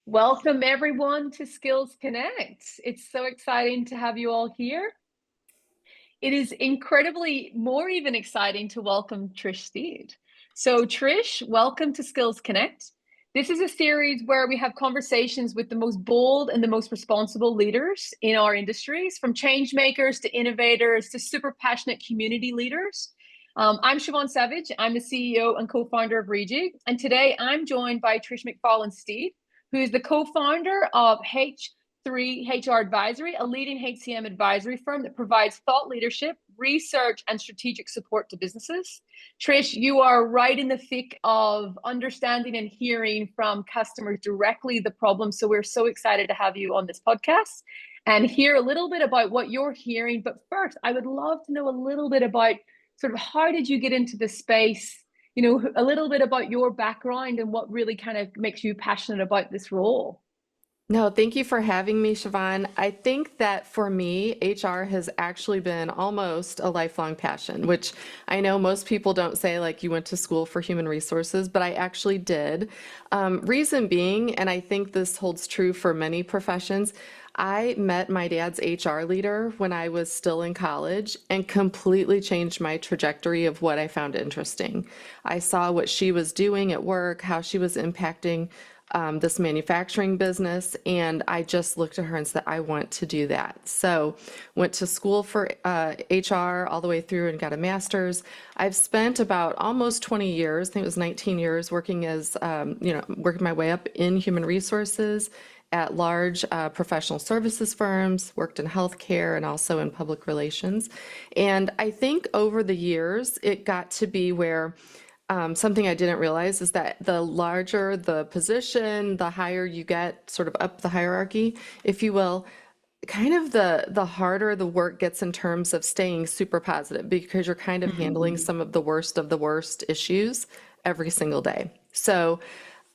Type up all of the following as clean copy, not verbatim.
Welcome everyone to Skills Connect. It's so exciting to have you all here. It is incredibly more even exciting to welcome Trish Steed. So Trish, welcome to Skills Connect. This is a series where we have conversations with the most bold and the most responsible leaders in our industries, from change makers to innovators to super passionate community leaders. I'm Siobhan Savage. I'm the CEO and co-founder of Reejig. And today I'm joined by Trish McFarlane Steed, who is the co-founder of H3 HR Advisory, a leading HCM advisory firm that provides thought leadership, research, and strategic support to businesses. Trish, you are right in the thick of understanding and hearing from customers directly the problem. So we're so excited to have you on this podcast and hear a little bit about what you're hearing. But first, I would love to know a little bit about sort of how did you get into this space? You know, a little bit about your background and what really kind of makes you passionate about this role. No, thank you for having me, Siobhan. I think that for me, HR has actually been almost a lifelong passion, which I know most people don't say like you went to school for human resources, but I actually did. Reason being, and I think this holds true for many professions, I met my dad's HR leader when I was still in college and completely changed my trajectory of what I found interesting. I saw what she was doing at work, how she was impacting this manufacturing business, and I just looked at her and said, I want to do that. So went to school for HR all the way through and got a master's. I've spent about almost 20 years, I think it was 19 years, working as, working my way up in human resources at large professional services firms, worked in healthcare and also in public relations. And I think over the years, it got to be where something I didn't realize is that the larger the position, the higher you get sort of up the hierarchy, if you will, kind of the harder the work gets in terms of staying super positive because you're kind of handling some of the worst issues every single day. So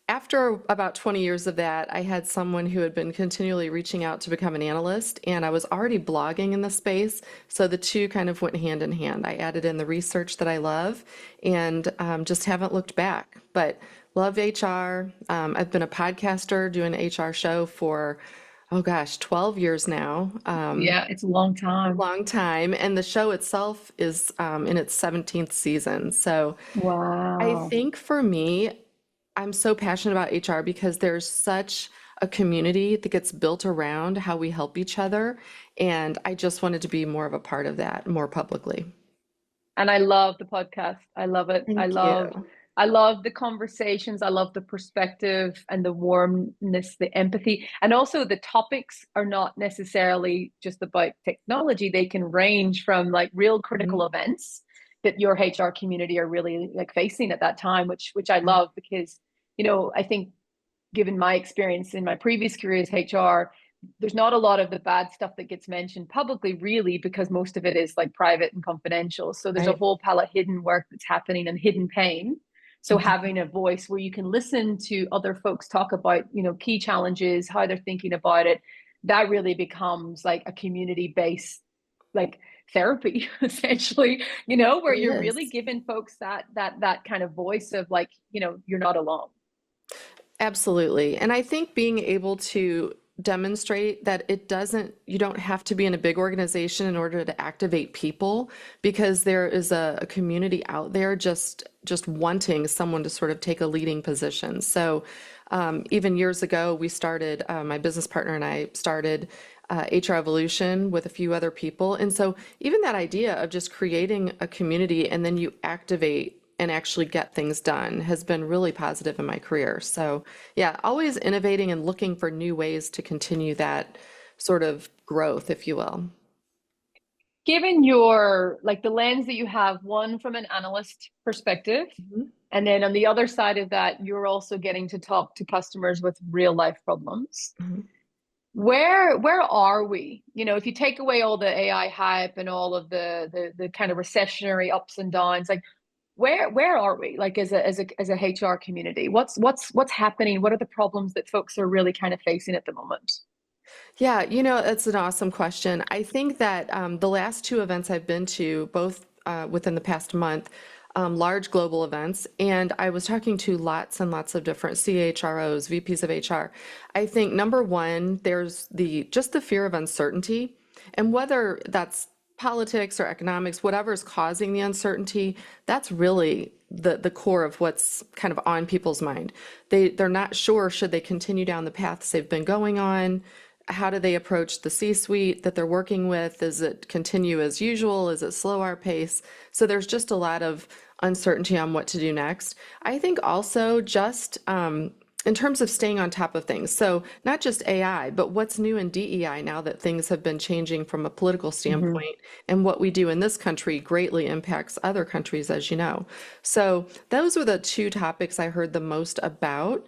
after about 20 years of that, I had someone who had been continually reaching out to become an analyst, and I was already blogging in the space. So the two kind of went hand in hand. I added in the research that I love and just haven't looked back. But love HR. I've been a podcaster doing an HR show for, oh gosh, 12 years now. Yeah, it's a long time. Long time. And the show itself is in its 17th season. So I Wow. think for me, I'm so passionate about HR because there's such a community that gets built around how we help each other. And I just wanted to be more of a part of that more publicly. And I love the podcast. I love it. Thank you. I love the conversations. I love the perspective and the warmness, the empathy. And also the topics are not necessarily just about technology. They can range from like real critical Mhm. events that your HR community are really like facing at that time, which I love because, I think given my experience in my previous career as HR, there's not a lot of the bad stuff that gets mentioned publicly, really, because most of it is like private and confidential. So there's a Right. whole pile of hidden work that's happening and hidden pain. So Mhm. having a voice where you can listen to other folks talk about, key challenges, how they're thinking about it, that really becomes like a community-based like therapy, essentially, where It you're really is. giving folks that kind of voice of like, you're not alone. Absolutely. And I think being able to demonstrate that you don't have to be in a big organization in order to activate people because there is a community out there just wanting someone to sort of take a leading position. So even years ago, we started, my business partner and I started HR Evolution with a few other people. And so even that idea of just creating a community and then you activate and actually get things done has been really positive in my career. So yeah, always innovating and looking for new ways to continue that sort of growth, if you will. Given your like the lens that you have, one from an analyst perspective, Mhm. and then on the other side of that, you're also getting to talk to customers with real life problems. Mhm. Where are we? If you take away all the AI hype and all of the kind of recessionary ups and downs, like where are we? Like as a HR community, what's happening? What are the problems that folks are really kind of facing at the moment? Yeah, that's an awesome question. I think that the last two events I've been to, both within the past month, large global events. And I was talking to lots and lots of different CHROs, VPs of HR. I think number one, there's just the fear of uncertainty, and whether that's politics or economics, whatever's causing the uncertainty, that's really the core of what's kind of on people's mind. They're not sure, should they continue down the paths they've been going on? How do they approach the C-suite that they're working with? Is it continue as usual? Is it slow our pace? So there's just a lot of uncertainty on what to do next. I think also just in terms of staying on top of things. So not just AI, but what's new in DEI now that things have been changing from a political standpoint, and what we do in this country greatly impacts other countries, as you know. So those were the two topics I heard the most about.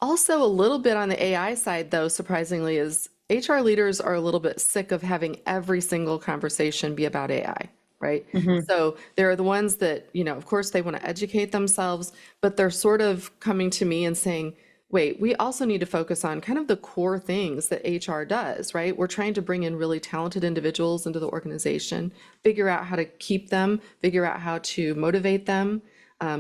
Also, a little bit on the AI side, though, surprisingly, is HR leaders are a little bit sick of having every single conversation be about AI, right? Hmm. So there are the ones that, of course, they want to educate themselves, but they're sort of coming to me and saying, wait, we also need to focus on kind of the core things that HR does, right? We're trying to bring in really talented individuals into the organization, figure out how to keep them, figure out how to motivate them,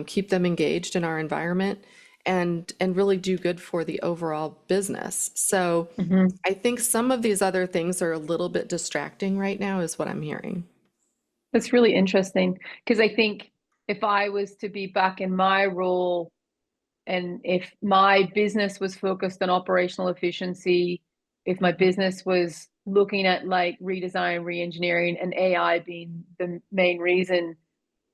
keep them engaged in our environment, and really do good for the overall business. So Hmm. I think some of these other things are a little bit distracting right now, is what I'm hearing. That's really interesting because I think if I was to be back in my role and if my business was focused on operational efficiency, if my business was looking at like redesign, re-engineering, and AI being the main reason,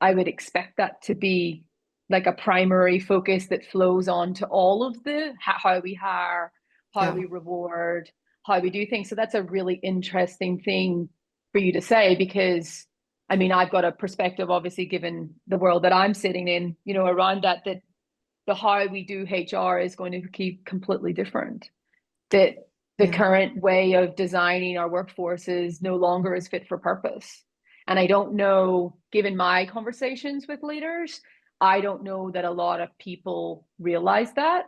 I would expect that to be like a primary focus that flows on to all of the how we hire, how Yeah. we reward, how we do things. So that's a really interesting thing for you to say because I mean I've got a perspective, obviously, given the world that I'm sitting in, around that the how we do HR is going to keep completely different. That the Yeah. current way of designing our workforces no longer is fit for purpose. And I don't know, given my conversations with leaders, I don't know that a lot of people realize that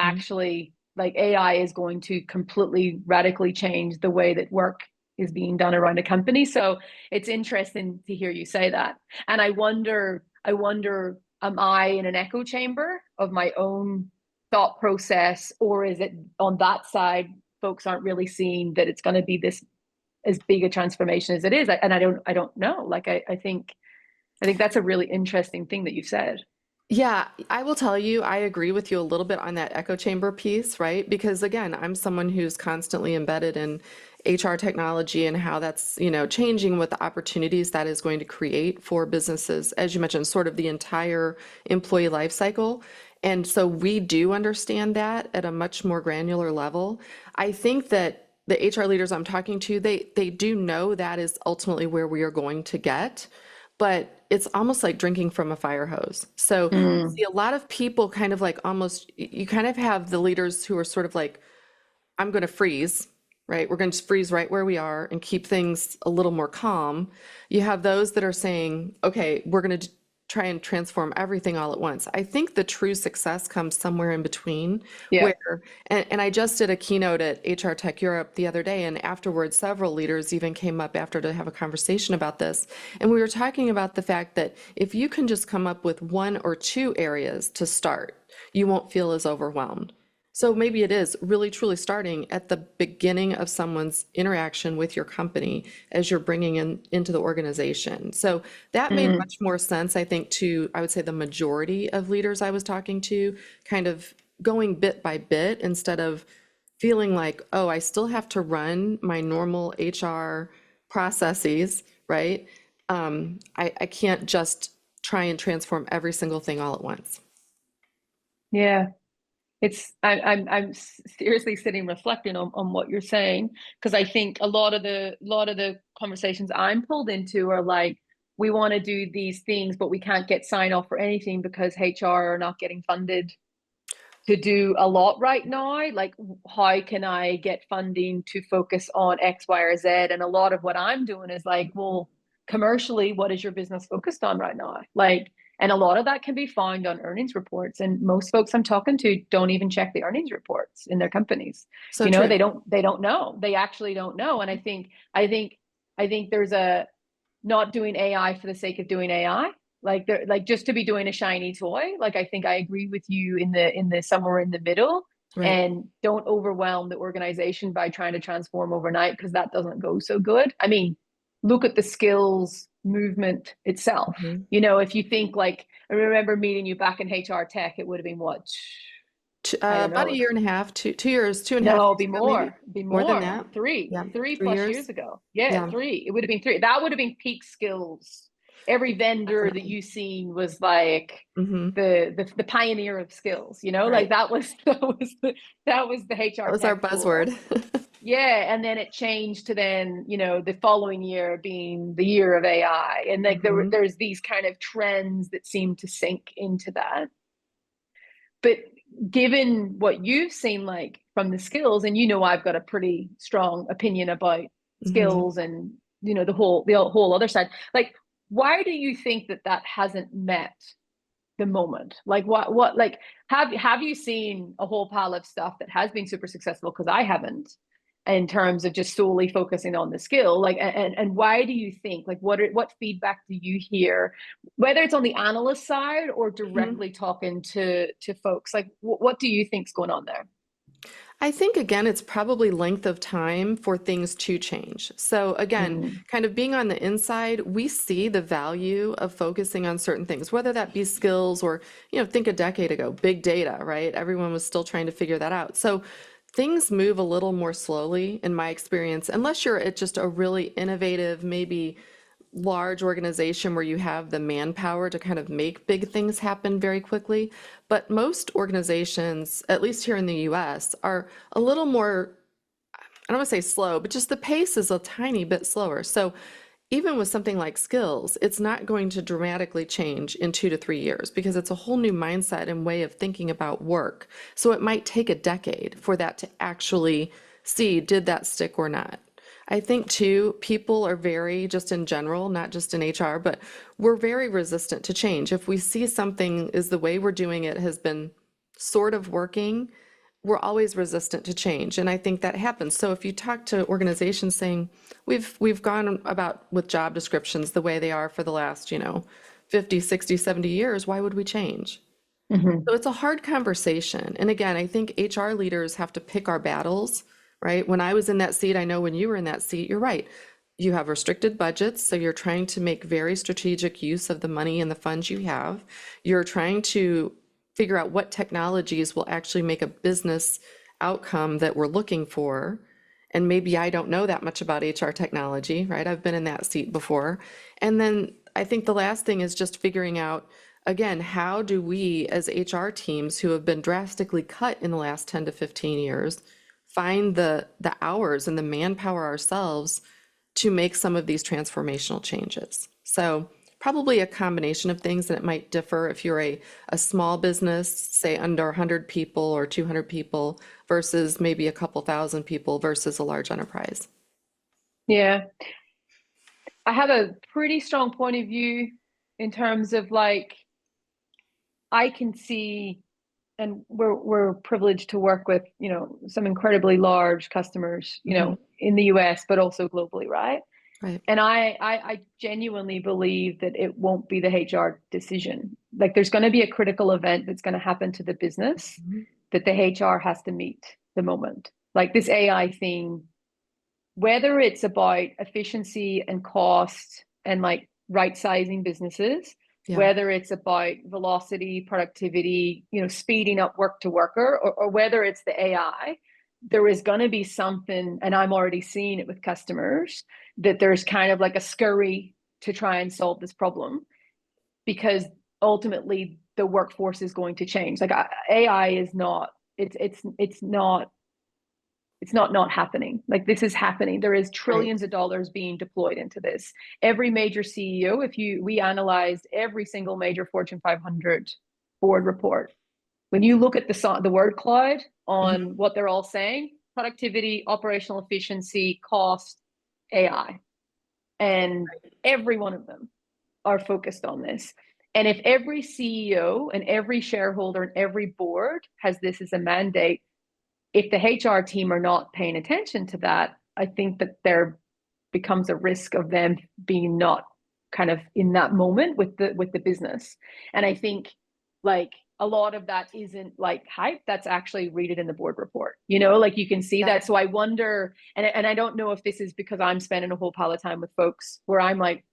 Mhm. actually like AI is going to completely radically change the way that work is being done around a company. So it's interesting to hear you say that. And I wonder, am I in an echo chamber of my own thought process, or is it on that side, folks aren't really seeing that it's going to be this as big a transformation as it is? And I don't know. Like I think that's a really interesting thing that you've said. Yeah, I will tell you, I agree with you a little bit on that echo chamber piece, right? Because again, I'm someone who's constantly embedded in HR technology and how that's, changing, what the opportunities that is going to create for businesses, as you mentioned, sort of the entire employee life cycle. And so we do understand that at a much more granular level. I think that the HR leaders I'm talking to, they do know that is ultimately where we are going to get, but it's almost like drinking from a fire hose. So I see Mm, a lot of people kind of like almost, you kind of have the leaders who are sort of like, I'm going to freeze, right? We're going to freeze right where we are and keep things a little more calm. You have those that are saying, okay, we're going to try and transform everything all at once. I think the true success comes somewhere in between yeah. where, and I just did a keynote at HR Tech Europe the other day, and afterwards, several leaders even came up after to have a conversation about this. And we were talking about the fact that if you can just come up with one or two areas to start, you won't feel as overwhelmed. So maybe it is really truly starting at the beginning of someone's interaction with your company as you're bringing in into the organization. So that made Mm, much more sense, I think, to, I would say, the majority of leaders I was talking to, kind of going bit by bit instead of feeling like, oh, I still have to run my normal HR processes, right? I can't just try and transform every single thing all at once. yeah. I'm seriously sitting reflecting on what you're saying because I think a lot of the conversations I'm pulled into are like we want to do these things but we can't get sign off for anything because HR are not getting funded to do a lot right now. Like, how can I get funding to focus on X, Y, or Z? And a lot of what I'm doing is like, well, commercially, what is your business focused on right now? Like, and a lot of that can be found on earnings reports. And most folks I'm talking to don't even check the earnings reports in their companies. So true. They don't know. They actually don't know. And I think there's a not doing AI for the sake of doing AI. Like they're like just to be doing a shiny toy. Like I think I agree with you in the somewhere in the middle. Right. And don't overwhelm the organization by trying to transform overnight because that doesn't go so good. I mean, look at the skills movement itself. Mhm. You know, if you think like I remember meeting you back in HR tech, it would have been what? I don't About a know. year and a half, 2 years, 2.5 years Be ago, maybe more, be more than more. that. Three, Yeah, three three plus years. years ago. Yeah, Yeah, three. It would have been three. That would have been peak skills. Every vendor that definitely. you seen was like Hmm. the pioneer of skills, you know, like Right. that was that was the That HR was our tech tool. buzzword. Yeah, and then it changed to then, you know, the following year being the year of AI. And like Hmm. there's these kind of trends that seem to sink into that. But given what you've seen like from the skills, and you know I've got a pretty strong opinion about Hmm. skills and you know the whole other side. Like, why do you think that that hasn't met the moment? Like, what like have you seen a whole pile of stuff that has been super successful? Because I haven't, in terms of just solely focusing on the skill. Like, and why do you think? Like, what feedback do you hear, whether it's on the analyst side or Hmm. directly talking to folks? Like, what do you think's going on there? I think again, it's probably length of time for things to change. So again, Mm, kind of being on the inside, we see the value of focusing on certain things, whether that be skills or, think a decade ago, big data, right? Everyone was still trying to figure that out. So things move a little more slowly in my experience, unless you're at just a really innovative, maybe large organization where you have the manpower to kind of make big things happen very quickly. But most organizations, at least here in the US, are a little more, I don't want to say slow, but just the pace is a tiny bit slower. So even with something like skills, it's not going to dramatically change in 2 to 3 years because it's a whole new mindset and way of thinking about work. So it might take a decade for that to actually see, did that stick or not? I think too, people are very, just in general, not just in HR, but we're very resistant to change. If we see something is the way we're doing it has been sort of working, we're always resistant to change. And I think that happens. So if you talk to organizations saying, we've gone about with job descriptions the way they are for the last, 50, 60, 70 years, why would we change? mm-hmm. So it's a hard conversation. And again, I think HR leaders have to pick our battles, right? When I was in that seat, I know when you were in that seat, you're right. You have restricted budgets, so you're trying to make very strategic use of the money and the funds you have. You're trying to figure out what technologies will actually make a business outcome that we're looking for. And maybe I don't know that much about HR technology, right? I've been in that seat before. And then I think the last thing is just figuring out, again, how do we as HR teams who have been drastically cut in the last 10 to 15 years find the hours and the manpower ourselves to make some of these transformational changes? So probably a combination of things, and it might differ if you're a small business, say under 100 people or 200 people, versus maybe a couple thousand people versus a large enterprise. Yeah, I have a pretty strong point of view in terms of like I can see, and we're privileged to work with, you know, some incredibly large customers, you Hmm. know, in the US, but also globally, right? Right. And I genuinely believe that it won't be the HR decision. Like there's going to be a critical event that's going to happen to the business Mhm. that the HR has to meet the moment. Like this AI thing, whether it's about efficiency and cost and like right sizing businesses, Yeah. whether it's about velocity, productivity, you know, speeding up work to worker, or whether it's the AI, there is going to be something, and I'm already seeing it with customers, that there's kind of like a scurry to try and solve this problem because ultimately the workforce is going to change. Like AI is not, it's not happening. Like this is happening. There is Right. trillions of dollars being deployed into this. Every major CEO, if you we analyzed every single major Fortune 500 board report. When you look at the word cloud Mhm. on what they're all saying, productivity, operational efficiency, cost, AI, and every one of them are focused on this. And if every CEO and every shareholder and every board has this as a mandate, if the HR team are not paying attention to that, I think that there becomes a risk of them being not kind of in that moment with the business. And I think like a lot of that isn't like hype, that's actually read it in the board report, like you can see Yeah. that. So I wonder, and I don't know if this is because I'm spending a whole pile of time with folks where I'm like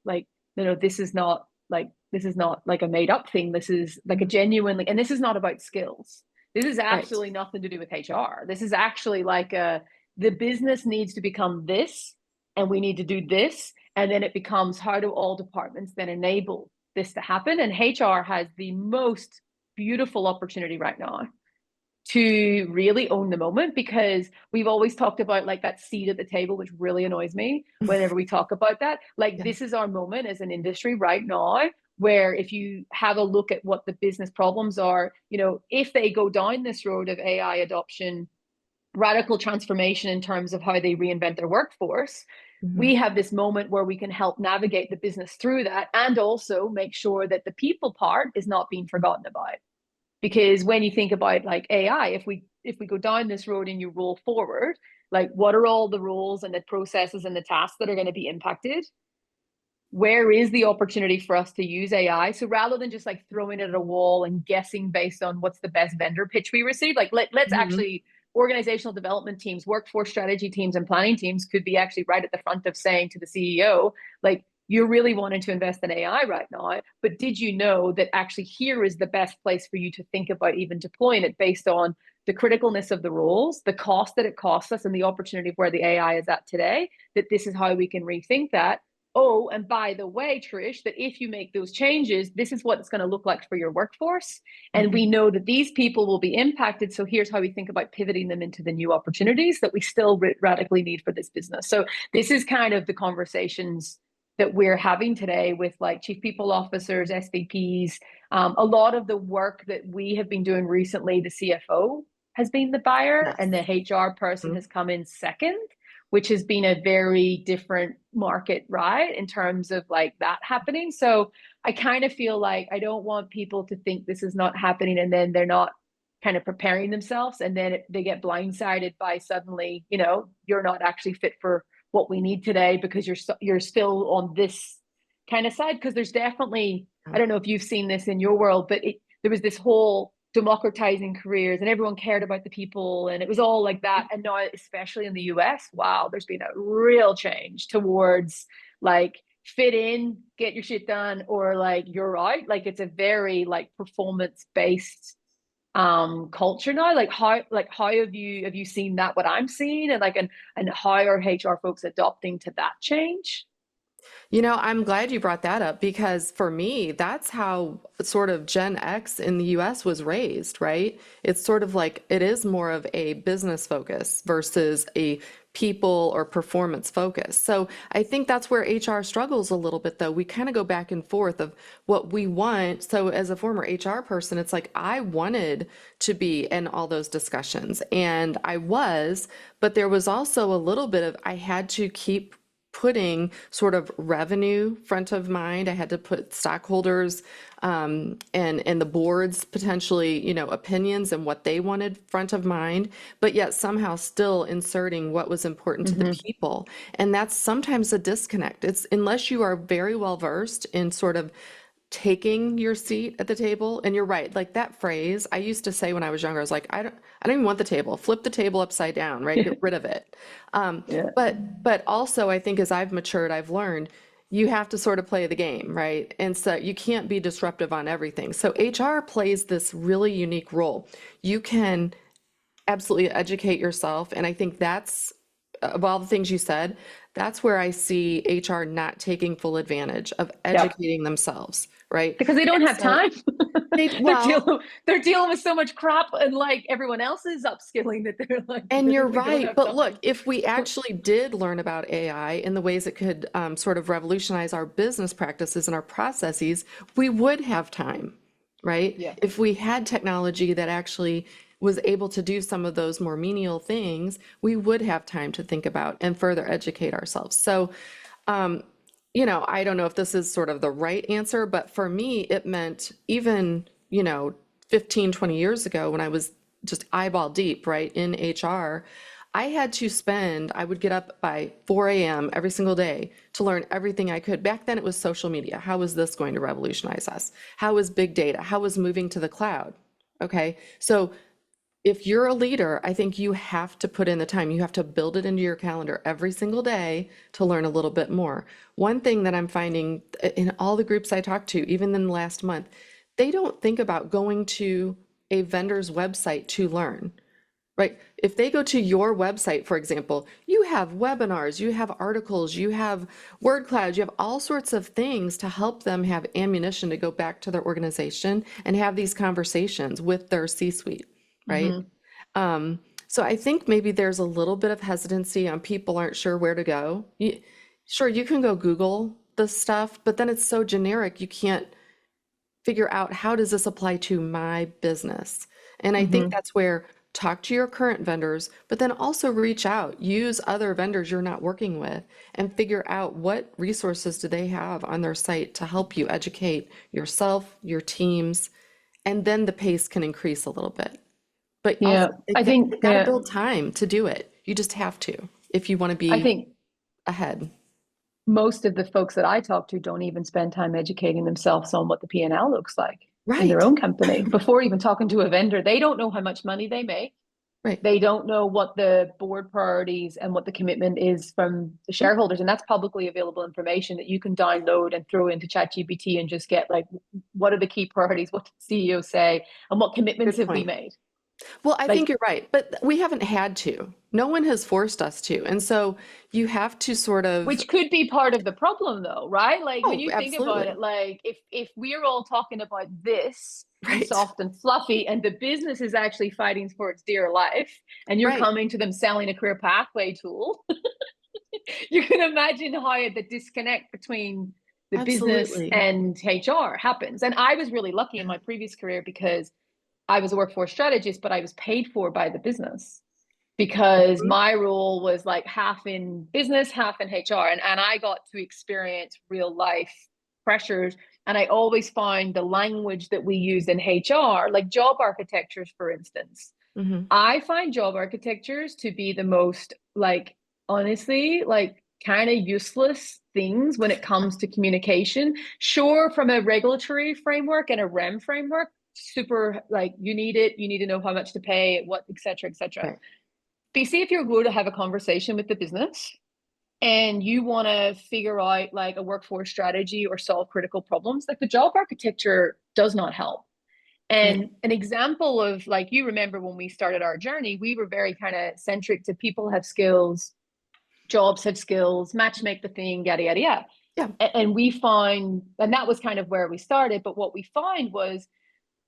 this is not like a made up thing. This is like a genuinely, and this is not about skills. This is Right. absolutely nothing to do with HR. This is actually like the business needs to become this, and we need to do this. And then it becomes, how do all departments then enable this to happen? And HR has the most beautiful opportunity right now to really own the moment, because we've always talked about like that seat at the table, which really annoys me whenever we talk about that. Like Yeah. this is our moment as an industry right now, where if you have a look at what the business problems are, if they go down this road of AI adoption, radical transformation in terms of how they reinvent their workforce, Mhm. we have this moment where we can help navigate the business through that, and also make sure that the people part is not being forgotten about. Because when you think about like AI, if we go down this road and you roll forward, like what are all the roles and the processes and the tasks that are going to be impacted? Where is the opportunity for us to use AI? So rather than just like throwing it at a wall and guessing based on what's the best vendor pitch we receive, like let's Mhm. actually, organizational development teams, workforce strategy teams, and planning teams could be actually right at the front of saying to the CEO, like, you're really wanting to invest in AI right now, but did you know that actually here is the best place for you to think about even deploying it based on the criticalness of the roles, the cost that it costs us, and the opportunity of where the AI is at today, that this is how we can rethink that. Oh, and by the way, Trish, that if you make those changes, this is what it's going to look like for your workforce. And we Mhm. know that these people will be impacted. So here's how we think about pivoting them into the new opportunities that we still radically need for this business. So this is kind of the conversations that we're having today with like chief people officers, SVPs. A lot of the work that we have been doing recently, the CFO has been the buyer and the Yes. HR person Mhm. has come in second, which has been a very different market, right? In terms of like that happening. So I kind of feel like I don't want people to think this is not happening and then they're not kind of preparing themselves, and then they get blindsided by suddenly, you're not actually fit for what we need today because you're still on this kind of side. Because there's definitely, I don't know if you've seen this in your world, but there was this whole democratizing careers and everyone cared about the people and it was all like that. And now, especially in the US, wow, there's been a real change towards like fit in, get your shit done, or like you're out. Like it's a very like performance based culture now. Like how have you seen that, what I'm seeing, and like and how are HR folks adopting to that change? I'm glad you brought that up because for me, that's how sort of Gen X in the US was raised, right? It's sort of like it is more of a business focus versus a people or performance focus. So I think that's where HR struggles a little bit, though. We kind of go back and forth of what we want. So as a former HR person, it's like I wanted to be in all those discussions and I was, but there was also a little bit of I had to keep putting sort of revenue front of mind. I had to put stockholders and the board's potentially, opinions and what they wanted front of mind, but yet somehow still inserting what was important to the Mm-hmm. people. And that's sometimes a disconnect. It's unless you are very well versed in sort of taking your seat at the table. And you're right, like that phrase I used to say when I was younger, I was like, I don't even want the table. Flip the table upside down, right? Get rid of it. Um, Yeah. but also I think as I've matured, I've learned you have to sort of play the game, right? And so you can't be disruptive on everything. So HR plays this really unique role. You can absolutely educate yourself. And I think that's, of all the things you said, that's where I see HR not taking full advantage of Yeah. educating themselves, right? Because they don't And have so time. they're well, dealing they're dealing with so much crap, and like everyone else is upskilling, that they're like they and you're literally don't right. have But look, time. if we actually did learn about AI in the ways it could sort of revolutionize our business practices and our processes, we would have time, right? Yeah. If we had technology that actually was able to do some of those more menial things, we would have time to think about and further educate ourselves. So, I don't know if this is sort of the right answer, but for me, it meant even, 15, 20 years ago when I was just eyeball deep, right, in HR, I would get up by 4 a.m. every single day to learn everything I could. Back then it was social media. How is this going to revolutionize us? How is big data? How is moving to the cloud? Okay. So if you're a leader, I think you have to put in the time. You have to build it into your calendar every single day to learn a little bit more. One thing that I'm finding in all the groups I talk to, even in the last month, they don't think about going to a vendor's website to learn, right? If they go to your website, for example, you have webinars, you have articles, you have word clouds, you have all sorts of things to help them have ammunition to go back to their organization and have these conversations with their C-suite, right? Hmm. So I think maybe there's a little bit of hesitancy on people aren't sure where to go. Sure, you can go Google this stuff, but then it's so generic, you can't figure out how does this apply to my business? And I think Hmm. that's where talk to your current vendors, but then also reach out, use other vendors you're not working with, and figure out what resources do they have on their site to help you educate yourself, your teams, and then the pace can increase a little bit. But also, Yeah, I think, you got to yeah, build time to do it. You just have to if you want to I be think ahead. most of the folks that I talk to don't even spend time educating themselves on what the P&L looks like in their Right, own company before even talking to a vendor. They don't know how much money they make. right. They don't know what the board priorities and what the commitment is from the shareholders. And that's publicly available information that you can download and throw into ChatGPT and just get like, what are the key priorities? What did the CEO say? And what commitments Good have we point. made? Well, I think Like, you're right, but we haven't had to. No one has forced us to. And so you have to sort of, which could be part of the problem though, right? Like when oh, you think about absolutely. it, like if we're all talking about this and Right, soft and fluffy and the business is actually fighting for its dear life and you're right. coming to them selling a career pathway tool, you can imagine how the disconnect between the business Absolutely. and HR happens. And I was really lucky in Yeah. my previous career because I was a workforce strategist, but I was paid for by the business because Mhm. my role was like half in business, half in HR. And I got to experience real life pressures. And I always find the language that we use in HR, like job architectures, for instance, Mhm. I find job architectures to be the most, like, honestly, like, kind of useless things when it comes to communication. Sure, from a regulatory framework and a REM framework, super, like, you need it, you need to know how much to pay, what, et cetera, et cetera. Right. But you see, if you're going to have a conversation with the business and you want to figure out like a workforce strategy or solve critical problems, like the job architecture does not help. Right. And an example of, like, you remember when we started our journey, we were very kind of centric to people have skills, jobs have skills, match make the thing, yada, yada, yada. Yeah. And we find, and that was kind of where we started. But what we find was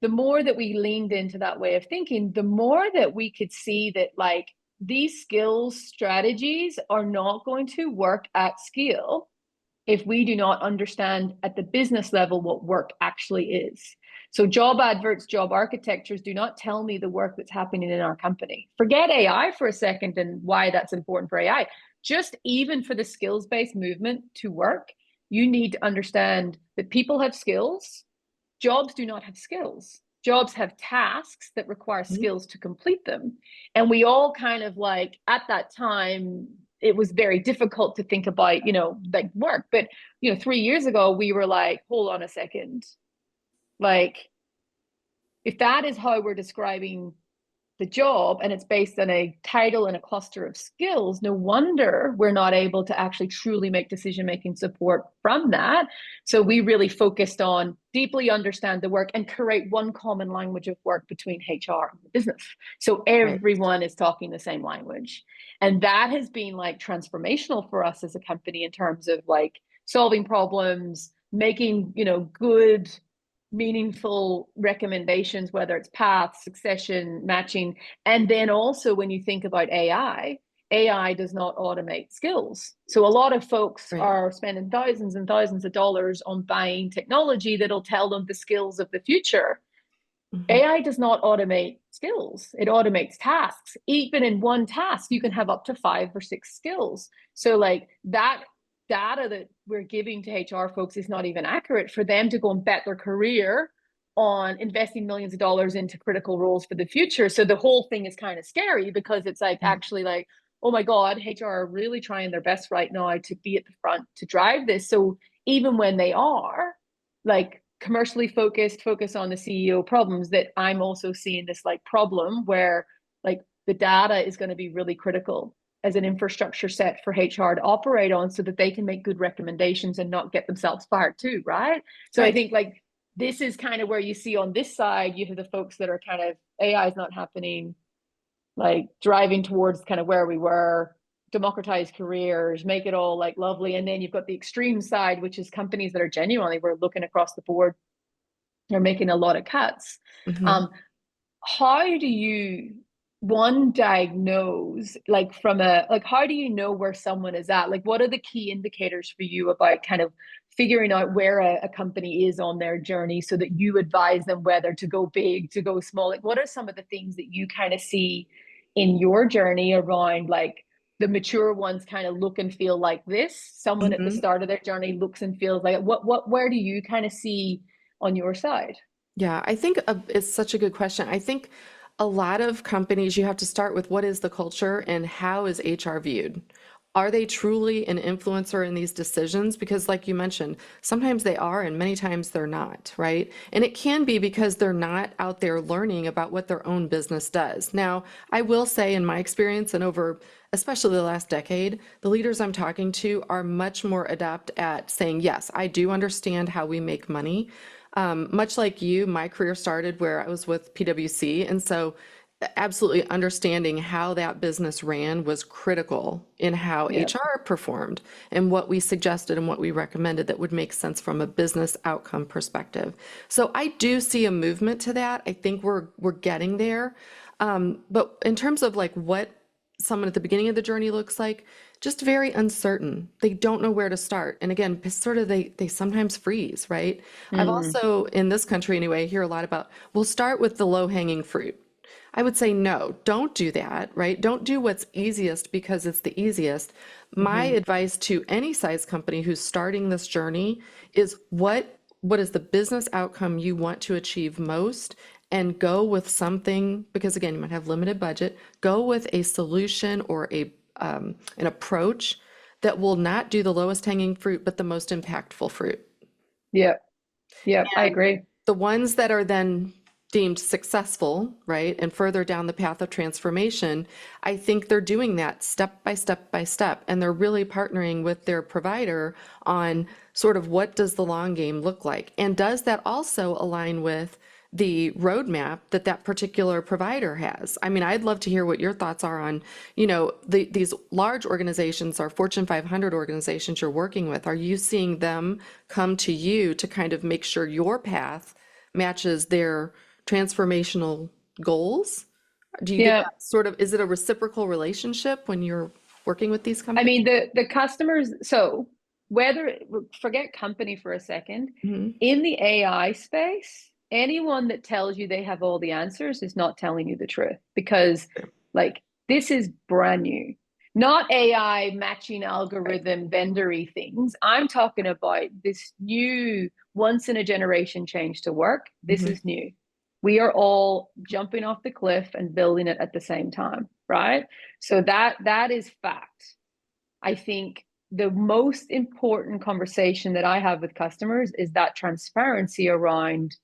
the more that we leaned into that way of thinking, the more that we could see that, like, these skills strategies are not going to work at scale if we do not understand at the business level what work actually is. So job adverts, job architectures do not tell me the work that's happening in our company. Forget AI for a second and why that's important for AI. Just even for the skills-based movement to work, you need to understand that people have skills. Jobs do not have skills. Jobs have tasks that require Mhm. skills to complete them. And we all kind of, like, at that time, it was very difficult to think about, like work. But, 3 years ago, we were like, hold on a second. Like, if that is how we're describing the job and it's based on a title and a cluster of skills, no wonder we're not able to actually truly make decision making support from that. So we really focused on deeply understand the work and create one common language of work between HR and the business. So Right. everyone is talking the same language. And that has been like transformational for us as a company in terms of like solving problems, making, good meaningful recommendations, whether it's path, succession, matching. And then also when you think about AI, AI does not automate skills. So a lot of folks Right. are spending thousands and thousands of dollars on buying technology that'll tell them the skills of the future. Mhm. AI does not automate skills. It automates tasks. Even in one task, you can have up to 5 or 6 skills. So like that data that we're giving to HR folks is not even accurate for them to go and bet their career on investing millions of dollars into critical roles for the future. So the whole thing is kind of scary because it's like actually like, oh my God, HR are really trying their best right now to be at the front to drive this. So even when they are like commercially focus on the CEO problems, that I'm also seeing this like problem where like the data is going to be really critical as an infrastructure set for HR to operate on so that they can make good recommendations and not get themselves fired too, right? So I Right. think like this is kind of where you see on this side, you have the folks that are kind of AI is not happening, like driving towards kind of where we were, democratize careers, make it all like lovely. And then you've got the extreme side, which is companies that are genuinely, we're looking across the board, they're making a lot of cuts. Mhm. Um, how do you one diagnose like from a like how do you know where someone is at, like what are the key indicators for you about kind of figuring out where a company is on their journey so that you advise them whether to go big, to go small? Like what are some of the things that you kind of see in your journey around like the mature ones kind of look and feel like this, someone at the Mhm. start of their journey looks and feels like what where do you kind of see on your side? Yeah, I think it's such a good question. I think a lot of companies, you have to start with what is the culture and how is HR viewed? Are they truly an influencer in these decisions? Because, like you mentioned, sometimes they are and many times they're not, right? And it can be because they're not out there learning about what their own business does. Now, I will say, in my experience and over especially the last decade, the leaders I'm talking to are much more adept at saying, yes, I do understand how we make money. Much like you, my career started where I was with PwC. And so absolutely understanding how that business ran was critical in how Yeah. HR performed and what we suggested and what we recommended that would make sense from a business outcome perspective. So I do see a movement to that. I think we're getting there. But in terms of like what someone at the beginning of the journey looks like, just very uncertain. They don't know where to start. And again, sort of they sometimes freeze, right? I've Mm. also, in this country anyway, hear a lot about, we'll start with the low-hanging fruit. I would say no, don't do that, right? Don't do what's easiest because it's the easiest. My Hmm. advice to any size company who's starting this journey is what is the business outcome you want to achieve most, and go with something, because again, you might have limited budget, go with a solution or an approach that will not do the lowest hanging fruit, but the most impactful fruit. Yeah. Yeah, I agree. The ones that are then deemed successful, right, and further down the path of transformation, I think they're doing that step by step by step, and they're really partnering with their provider on sort of what does the long game look like, and does that also align with the roadmap that that particular provider has. I mean, I'd love to hear what your thoughts are on, these large organizations, our Fortune 500 organizations you're working with. Are you seeing them come to you to kind of make sure your path matches their transformational goals? Do you get Yeah. that sort of, is it a reciprocal relationship when you're working with these I companies? mean, the customers, so whether forget company for a second, Mhm. in the AI space, anyone that tells you they have all the answers is not telling you the truth because like this is brand new. Not AI matching Right. algorithm vendory things. I'm talking about this new once in a generation change to work. This Mhm. is new. We are all jumping off the cliff and building it at the same time, right? So that is fact. I think the most important conversation that I have with customers is that transparency around,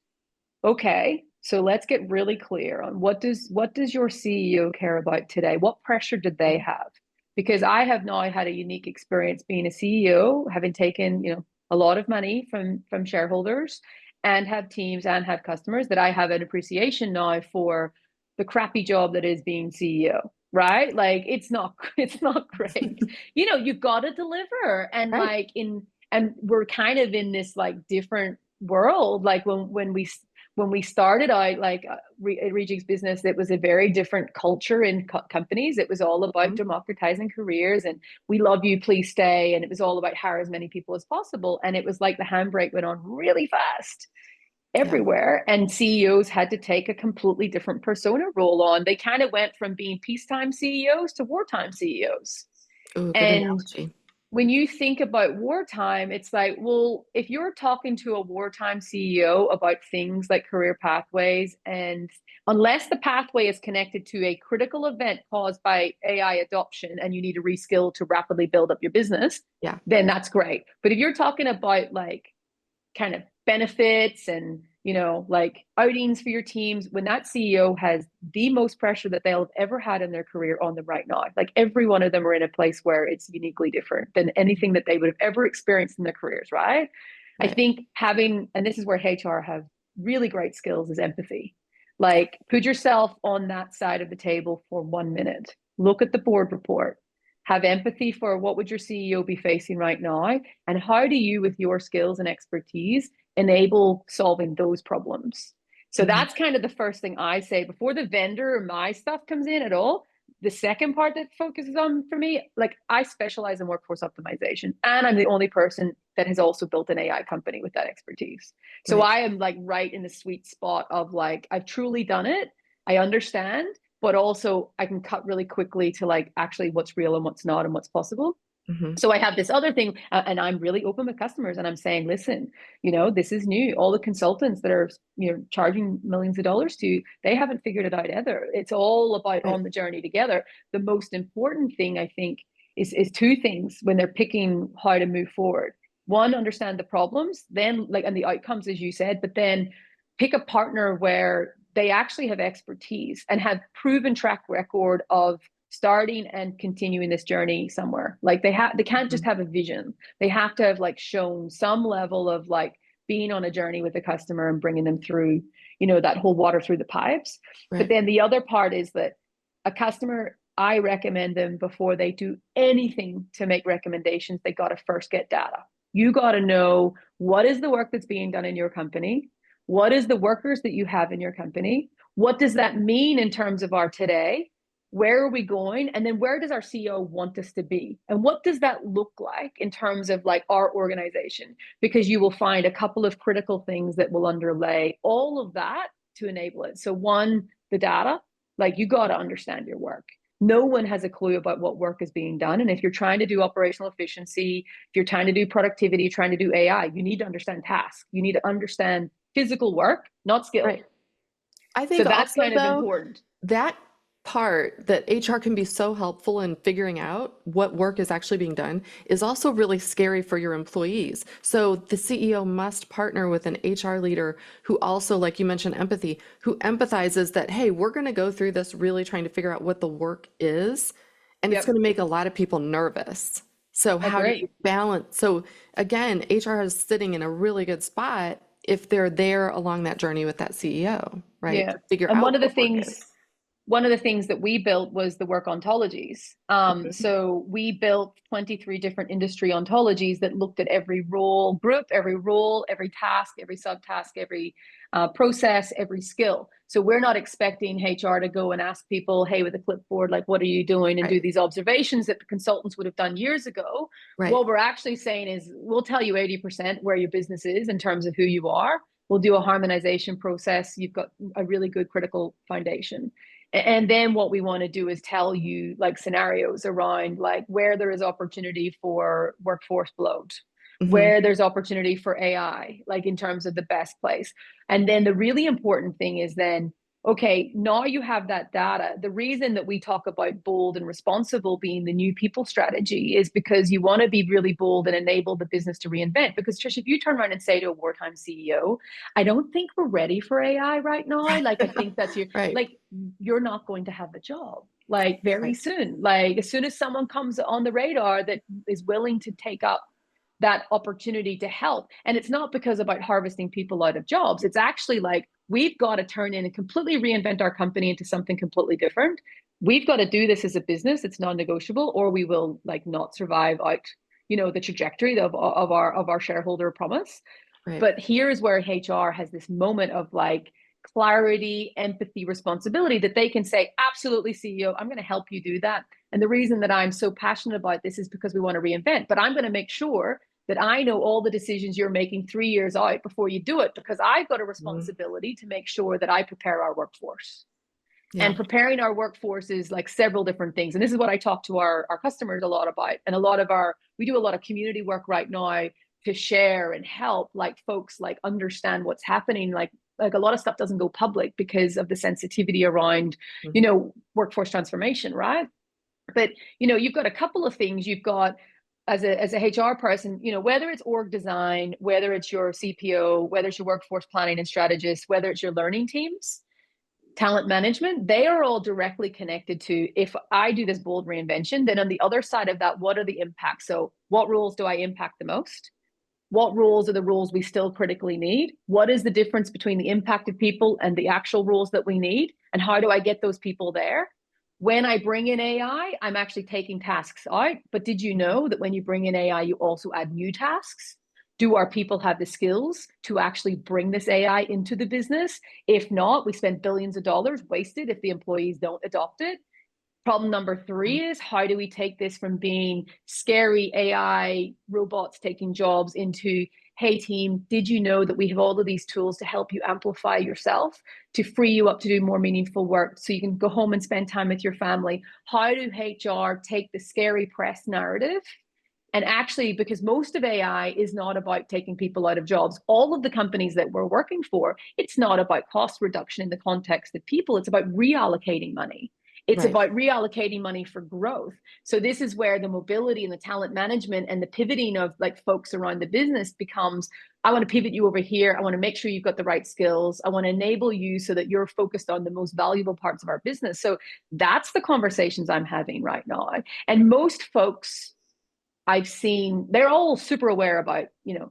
okay, so let's get really clear on what does your CEO care about today? What pressure did they have? Because I have now had a unique experience being a CEO, having taken, a lot of money from shareholders and have teams and have customers, that I have an appreciation now for the crappy job that is being CEO, right? Like it's not great. You've got to deliver. And Right. and we're kind of in this like different world. Like when we started out, like Reejig's business, it was a very different culture in companies. It was all about Mhm. democratizing careers and we love you, please stay. And it was all about hire as many people as possible. And it was like the handbrake went on really fast Yeah. everywhere. And CEOs had to take a completely different persona role on. They kind of went from being peacetime CEOs to wartime CEOs. Ooh, good And analogy. when you think about wartime, it's like, well, if you're talking to a wartime CEO about things like career pathways, and unless the pathway is connected to a critical event caused by AI adoption and you need to reskill to rapidly build up your business, Yeah. then that's great. But if you're talking about like kind of benefits and like outings for your teams, when that CEO has the most pressure that they'll have ever had in their career on them right now, like every one of them are in a place where it's uniquely different than anything that they would have ever experienced in their careers, right? I Right. think having, and this is where HR have really great skills, is empathy. Like put yourself on that side of the table for 1 minute, look at the board report, have empathy for what would your CEO be facing right now, and how do you, with your skills and expertise, enable solving those problems. So Mhm. that's kind of the first thing I say before the vendor or my stuff comes in at all. The second part that focuses on for me, like I specialize in workforce optimization, and I'm the only person that has also built an AI company with that expertise. So Right. I am like right in the sweet spot of like, I've truly done it. I understand, but also I can cut really quickly to like actually what's real and what's not and what's possible. Hmm. So I have this other thing, and I'm really open with customers, and I'm saying, listen, this is new. All the consultants that are, charging millions of dollars to, they haven't figured it out either. It's all about Right. on the journey together. The most important thing, I think, is two things when they're picking how to move forward. One, understand the problems, then like, and the outcomes, as you said, but then pick a partner where they actually have expertise and have proven track record of starting and continuing this journey somewhere. Like they can't just Mhm. have a vision. They have to have like shown some level of like being on a journey with the customer and bringing them through, that whole water through the pipes. But Right. then the other part is that a customer, I recommend them before they do anything to make recommendations, they got to first get data. You got to know what is the work that's being done in your company? What is the workers that you have in your company? What does that mean in terms of our today? Where are we going? And then where does our CEO want us to be? And what does that look like in terms of like our organization? Because you will find a couple of critical things that will underlay all of that to enable it. So one, the data, like you got to understand your work. No one has a clue about what work is being done. And if you're trying to do operational efficiency, if you're trying to do productivity, trying to do AI, you need to understand tasks. You need to understand physical work, not skill. Right. I So think that's also, kind of though, important. that part that HR can be so helpful in figuring out what work is actually being done is also really scary for your employees. So the CEO must partner with an HR leader who also, like you mentioned, empathy, who empathizes that, hey, we're going to go through this really trying to figure out what the work is, and it's going Yep. to make a lot of people nervous. So how do you Agree. balance? So again, HR is sitting in a really good spot if they're there along that journey with that CEO, right? Yeah. To figure And out what work is. one of the things that we built was the work ontologies. Mhm. So we built 23 different industry ontologies that looked at every role group, every task, every subtask, every process, every skill. So we're not expecting HR to go and ask people, hey, with a clipboard, like, what are you doing? And do Right, these observations that the consultants would have done years ago. right. What we're actually saying is we'll tell you 80% where your business is in terms of who you are. We'll do a harmonization process. You've got a really good critical foundation. And then what we want to do is tell you like scenarios around like where there is opportunity for workforce bloat, Hmm. where there's opportunity for AI, like in terms of the best place. And then the really important thing is then, okay, now you have that data. The reason that we talk about bold and responsible being the new people strategy is because you want to be really bold and enable the business to reinvent. Because Trish, if you turn around and say to a wartime CEO, I don't think we're ready for AI right now. Like, I think that's your, Right, like, you're not going to have the job like very right. soon. Like as soon as someone comes on the radar that is willing to take up that opportunity to help. And it's not because about harvesting people out of jobs. It's actually like we've got to turn in and completely reinvent our company into something completely different. We've got to do this as a business. It's non-negotiable, or we will like not survive out, the trajectory of our shareholder promise. Right. But here's where HR has this moment of like clarity, empathy, responsibility that they can say, absolutely, CEO, I'm going to help you do that. And the reason that I'm so passionate about this is because we want to reinvent, but I'm going to make sure that I know all the decisions you're making 3 years out before you do it, because I've got a Mhm. responsibility to make sure that I prepare our workforce. Yeah. And preparing our workforce is like several different things. And this is what I talk to our customers a lot about. And we do a lot of community work right now to share and help like folks like understand what's happening. Like a lot of stuff doesn't go public because of the sensitivity around, Mhm. workforce transformation, right? But you've got a couple of things. You've got as a HR person, whether it's org design, whether it's your CPO, whether it's your workforce planning and strategist, whether it's your learning teams, talent management, they are all directly connected to, if I do this bold reinvention, then on the other side of that, what are the impacts? So what roles do I impact the most? What roles are the roles we still critically need? What is the difference between the impacted people and the actual roles that we need? And how do I get those people there? When I bring in AI, I'm actually taking tasks out. But did you know that when you bring in AI, you also add new tasks? Do our people have the skills to actually bring this AI into the business? If not, we spend billions of dollars wasted if the employees don't adopt it. Problem number three is, how do we take this from being scary AI robots taking jobs into, hey team, did you know that we have all of these tools to help you amplify yourself, to free you up to do more meaningful work so you can go home and spend time with your family? How do HR take the scary press narrative? And actually, because most of AI is not about taking people out of jobs, all of the companies that we're working for, it's not about cost reduction in the context of people, it's about reallocating money. It's Right. about reallocating money for growth. So this is where the mobility and the talent management and the pivoting of like folks around the business becomes, I want to pivot you over here. I want to make sure you've got the right skills. I want to enable you so that you're focused on the most valuable parts of our business. So that's the conversations I'm having right now. And most folks I've seen, they're all super aware about,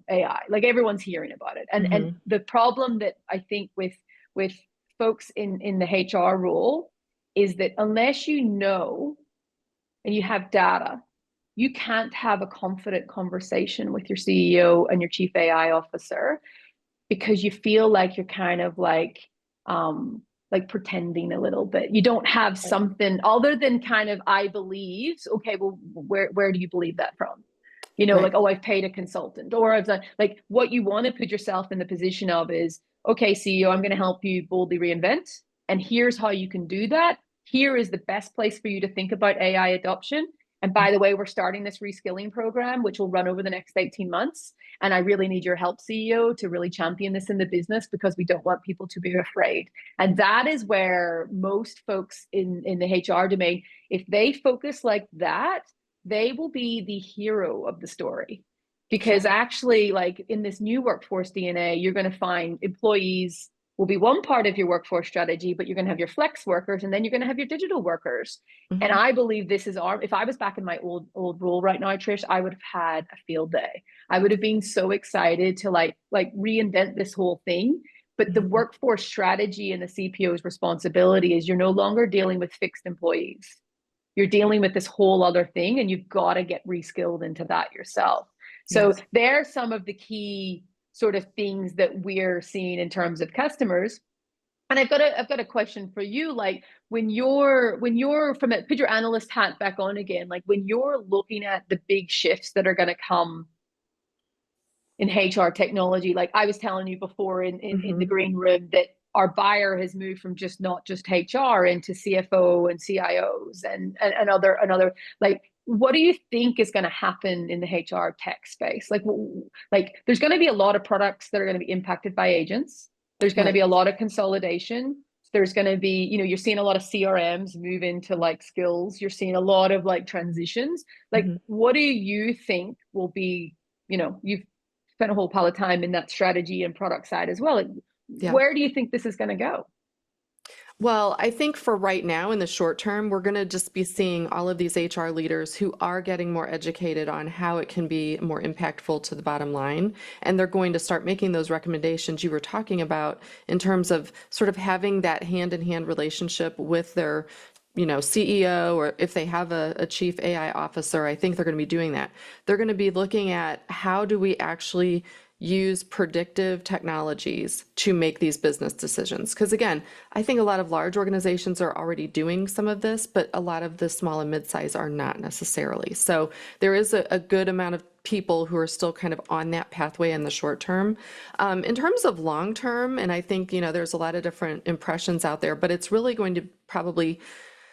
AI. Like everyone's hearing about it. And Hmm. the problem that I think with folks in the HR role is that unless you know and you have data, you can't have a confident conversation with your CEO and your chief AI officer, because you feel like you're kind of like pretending a little bit. You don't have Right. something other than kind of, I believe. Okay, well, where do you believe that from? Like, Right. oh, I've paid a consultant, or I've done, like, what you want to put yourself in the position of is, okay, CEO, I'm going to help you boldly reinvent. And here's how you can do that. Here is the best place for you to think about AI adoption. And by the way, we're starting this reskilling program, which will run over the next 18 months. And I really need your help, CEO, to really champion this in the business, because we don't want people to be afraid. And that is where most folks in the HR domain, if they focus like that, they will be the hero of the story. Because Sure. actually, like in this new workforce DNA, you're going to find employees will be one part of your workforce strategy, but you're going to have your flex workers, and then you're going to have your digital workers. And Hmm. I believe this is if I was back in my old role right now, Trish, I would have had a field day. I would have been so excited to like reinvent this whole thing. But the Hmm. workforce strategy and the CPO's responsibility is, you're no longer dealing with fixed employees. You're dealing with this whole other thing, and you've got to get reskilled into that yourself. So Yes. there are some of the key sort of things that we're seeing in terms of customers. And I've got a question for you. Like, when you're put your analyst hat back on again, like when you're looking at the big shifts that are going to come in HR technology, like I was telling you before in the Hmm. green room, that our buyer has moved from not just HR into CFO and CIOs and other, like, what do you think is going to happen in the HR tech space? Like there's going to be a lot of products that are going to be impacted by agents. There's going to be Right. a lot of consolidation. There's going to be, you're seeing a lot of CRMs move into like skills. You're seeing a lot of like transitions. Like, Hmm. what do you think will be, you've spent a whole pile of time in that strategy and product side as well. Like, Yeah. where do you think this is going to go? Well, I think for right now, in the short term, we're going to just be seeing all of these HR leaders who are getting more educated on how it can be more impactful to the bottom line. And they're going to start making those recommendations you were talking about in terms of sort of having that hand-in-hand relationship with their CEO, or if they have a chief AI officer. I think they're going to be doing that. They're going to be looking at, how do we actually use predictive technologies to make these business decisions? Because again, I think a lot of large organizations are already doing some of this, but a lot of the small and mid-size are not necessarily. So there is a good amount of people who are still kind of on that pathway in the short term. In terms of long term, and I think, there's a lot of different impressions out there, but it's really going to probably,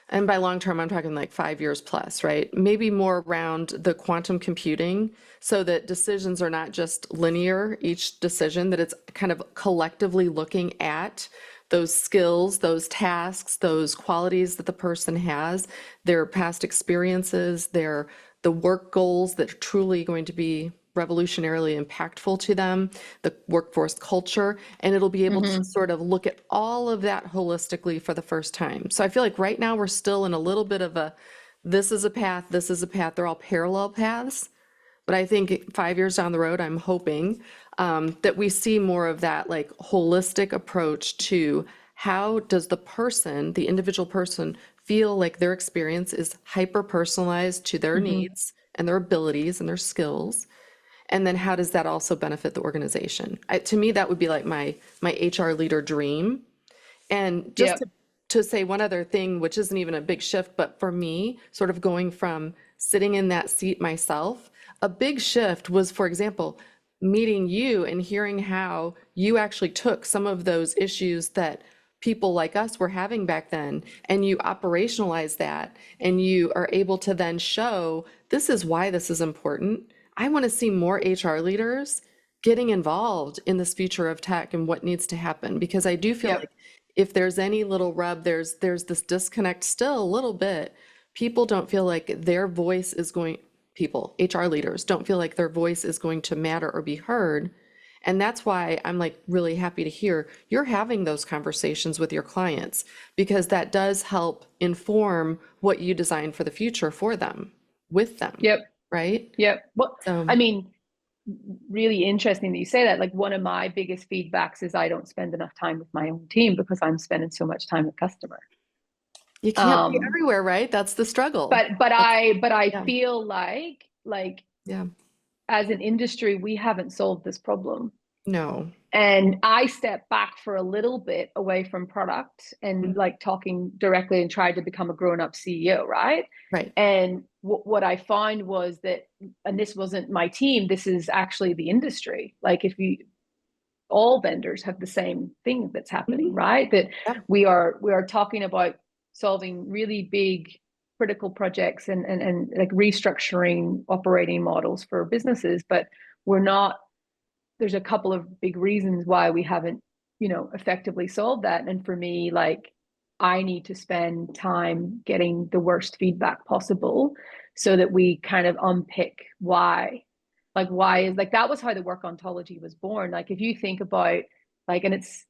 and by long term, I'm talking like 5 years plus, right? Maybe more around the quantum computing so that decisions are not just linear, each decision, that it's kind of collectively looking at those skills, those tasks, those qualities that the person has, their past experiences, the work goals that are truly going to be revolutionarily impactful to them, the workforce culture, and it'll be able to sort of look at all of that holistically for the first time. So I feel like right now we're still in a little bit of a, this is a path, this is a path, they're all parallel paths. But I think 5 years down the road, I'm hoping that we see more of that like holistic approach to how does the person, the individual person, feel like their experience is hyper personalized to their needs and their abilities and their skills. And then how does that also benefit the organization? To me, that would be like my HR leader dream. And just Yep. to say one other thing, which isn't even a big shift, but for me, sort of going from sitting in that seat myself, a big shift was, for example, meeting you and hearing how you actually took some of those issues that people like us were having back then, and you operationalize that, and you are able to then show this is why this is important. I want to see more HR leaders getting involved in this future of tech and what needs to happen, because I do feel Yep. like if there's any little rub, there's this disconnect still a little bit. People don't feel like their voice is going, people, HR leaders don't feel like their voice is going to matter or be heard. And that's why I'm like really happy to hear you're having those conversations with your clients, because that does help inform what you design for the future for them, with them, Yep. right? Yep. Well, So I mean, really interesting that you say that. Like, one of my biggest feedbacks is I don't spend enough time with my own team because I'm spending so much time with customer. you can't be Um, everywhere, right? That's the struggle. but That's, I yeah, feel like yeah, as an industry, we haven't solved this problem. no, And I stepped back for a little bit away from product and mhm, like talking directly and tried to become a grown-up CEO, right? right. And what I found was that, and this wasn't my team, this is actually the industry. Like, if you, all vendors have the same thing that's happening, Mhm, right? That yeah, we are talking about solving really big critical projects and like restructuring operating models for businesses, but we're not, there's a couple of big reasons why we haven't, effectively solved that. And for me, like, I need to spend time getting the worst feedback possible so that we kind of unpick why. Like, why is, like, that was how the work ontology was born. Like, if you think about, like, and it's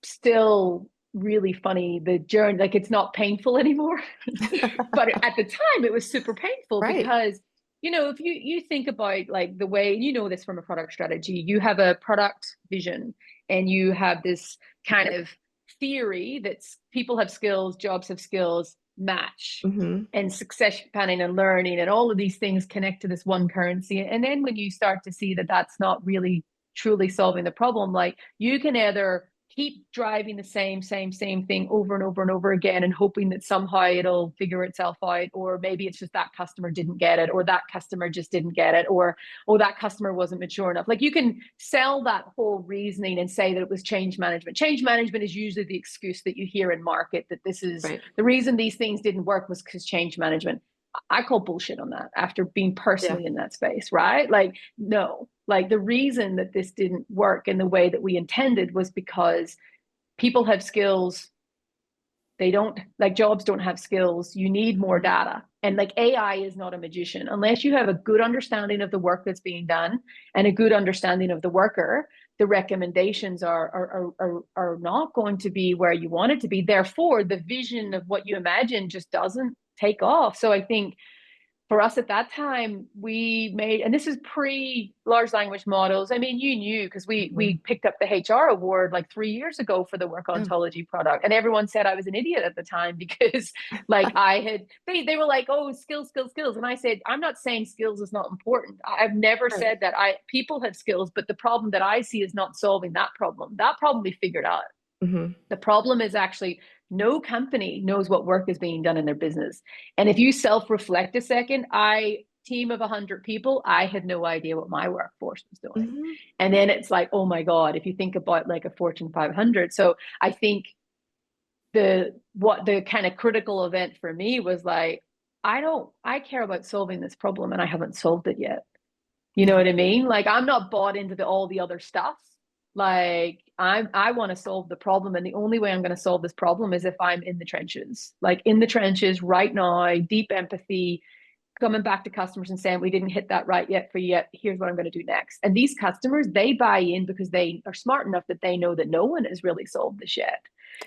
still really funny, the journey, like, it's not painful anymore. But at the time it was super painful right. because, if you think about like the way, this from a product strategy, you have a product vision and you have this kind of theory that's people have skills, jobs have skills, match, Hmm. and succession planning and learning and all of these things connect to this one currency. And then when you start to see that that's not really truly solving the problem, like, you can either keep driving the same thing over and over and over again and hoping that somehow it'll figure itself out, or maybe it's just that customer didn't get it, or that customer just didn't get it, or oh, that customer wasn't mature enough. Like, you can sell that whole reasoning and say that it was change management. Change management is usually the excuse that you hear in market, that this is Right. the reason these things didn't work was because change management. I call bullshit on that after being Yeah. personally in that space, right? Like, no, like, the reason that this didn't work in the way that we intended was because people have skills. They don't, like, jobs don't have skills. You need more Mhm. data. And like, AI is not a magician unless you have a good understanding of the work that's being done and a good understanding of the worker. The recommendations are not going to be where you want it to be. Therefore, the vision of what you imagine just doesn't take off. So I think for us at that time, we made, and this is pre large language models. I mean, you knew because we Mhm. picked up the HR award like 3 years ago for the work Yeah. ontology product, and everyone said I was an idiot at the time because, like, I had, they were like, oh, skills, and I said, I'm not saying skills is not important. I've never Right. said that. People have skills, but the problem that I see is not solving that problem. That problem we figured out. Hmm. The problem is actually no company knows what work is being done in their business. And if you self reflect a second, I team of 100 people, I had no idea what my workforce was doing. Mhm. And then it's like, oh my God, if you think about like a Fortune 500. So I think the kind of critical event for me was like, I care about solving this problem and I haven't solved it yet. You know Yeah. what I mean? Like I'm not bought into all the other stuff. Like I want to solve the problem, and the only way I'm going to solve this problem is if I'm in the trenches, like in the trenches right now, deep empathy, coming back to customers and saying we didn't hit that right yet for you yet. Here's what I'm going to do next. And these customers, they buy in because they are smart enough that they know that no one has really solved this yet.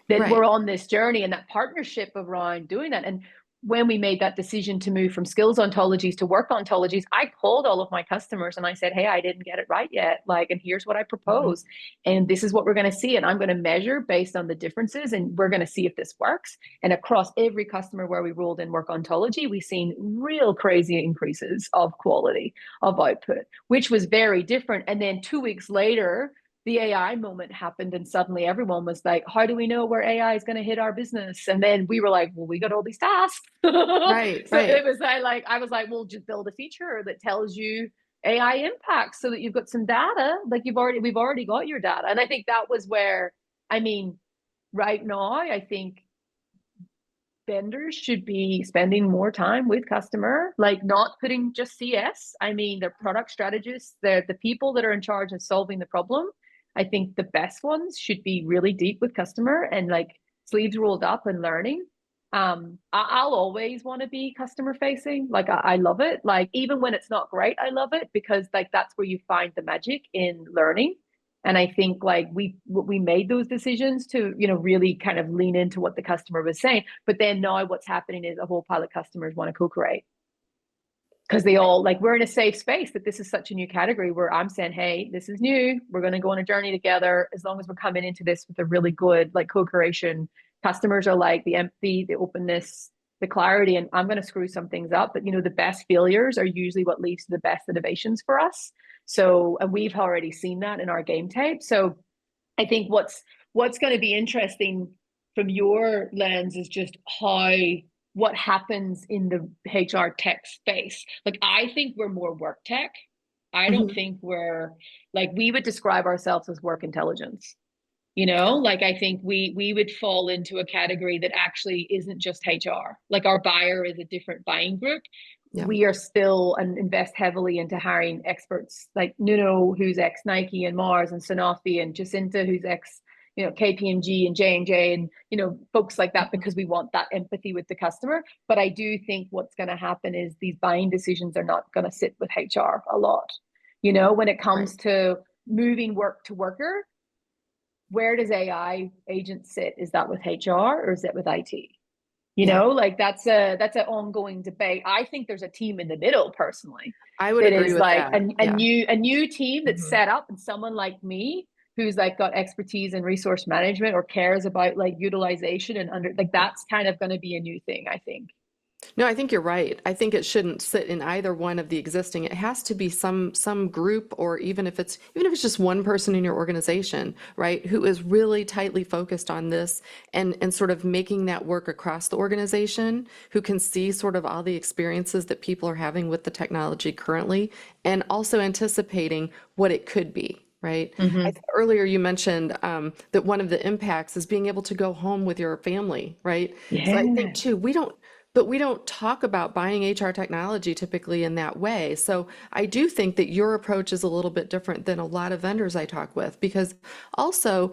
That Right. we're on this journey and that partnership around doing that. And when we made that decision to move from skills ontologies to work ontologies, I called all of my customers and I said, hey, I didn't get it right yet. Like, and here's what I Mhm. propose. And this is what we're going to see. And I'm going to measure based on the differences. And we're going to see if this works. And across every customer where we rolled in work ontology, we've seen real crazy increases of quality of output, which was very different. And then 2 weeks later, the AI moment happened, and suddenly everyone was like, how do we know where AI is going to hit our business? And then we were like, well, we got all these tasks. So Right, it right. was I was like, well, just build a feature that tells you AI impacts so that you've got some data. Like we've already got your data. And I think that was where, I mean, right now, I think vendors should be spending more time with customer, like not putting just CS. I mean, they're product strategists, they're the people that are in charge of solving the problem. I think the best ones should be really deep with customer and like sleeves rolled up and learning. I'll always want to be customer facing. Like I love it. Like even when it's not great, I love it because like that's where you find the magic in learning. And I think like we made those decisions to, really kind of lean into what the customer was saying. But then now what's happening is a whole pile of customers want to co-create because they all like we're in a safe space that this is such a new category where I'm saying, hey, this is new. We're going to go on a journey together. As long as we're coming into this with a really good like co-creation, customers are like the empathy, the openness, the clarity, and I'm going to screw some things up. But the best failures are usually what leads to the best innovations for us. So, and we've already seen that in our game tape. So I think what's going to be interesting from your lens is just what happens in the HR tech space. Like I think we're more work tech. I don't Mhm. think we're like we would describe ourselves as work intelligence. Like I think we would fall into a category that actually isn't just HR. Like our buyer is a different buying group. Yeah. We are still and invest heavily into hiring experts like Nuno, who's ex Nike and Mars, and Sanofi, and Jacinta, who's ex KPMG and J&J, and folks like that, Mhm. because we want that empathy with the customer. But I do think what's going to happen is these buying decisions are not going to sit with HR a lot. When it Right. comes to moving work to worker, where does AI agent sit? Is that with HR or is it with IT? Yeah. Like that's an ongoing debate. I think there's a team in the middle personally I would that agree is with like that. Yeah. a new team that's Mhm. set up, and someone like me who's like got expertise in resource management or cares about like utilization and under like Yeah. that's kind of going to be a new thing, I think. No, I think you're right. I think it shouldn't sit in either one of the existing. It has to be some group, or even if it's just one person in your organization, right, who is really tightly focused on this and sort of making that work across the organization, who can see sort of all the experiences that people are having with the technology currently, and also anticipating what it could be. Right. Mm-hmm. Earlier you mentioned that one of the impacts is being able to go home with your family, right? So I think Yeah. too, but we don't talk about buying HR technology typically in that way. So I do think that your approach is a little bit different than a lot of vendors I talk with, because also,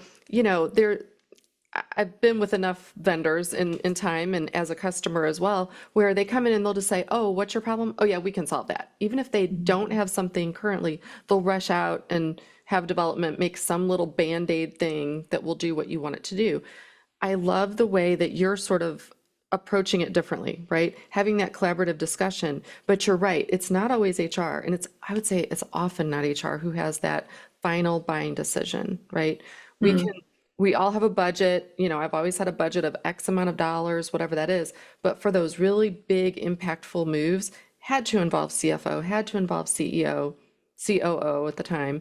I've been with enough vendors in time and as a customer as well, where they come in and they'll just say, oh, what's your problem? Oh yeah, we can solve that. Even if they don't have something currently, they'll rush out and have development make some little band-aid thing that will do what you want it to do. I love the way that you're sort of approaching it differently, right? Having that collaborative discussion. But you're right, it's not always HR. And I would say it's often not HR who has that final buying decision, right? We can, Mm. we all have a budget. I've always had a budget of X amount of dollars, whatever that is. But for those really big, impactful moves, had to involve CFO, had to involve CEO, COO at the time.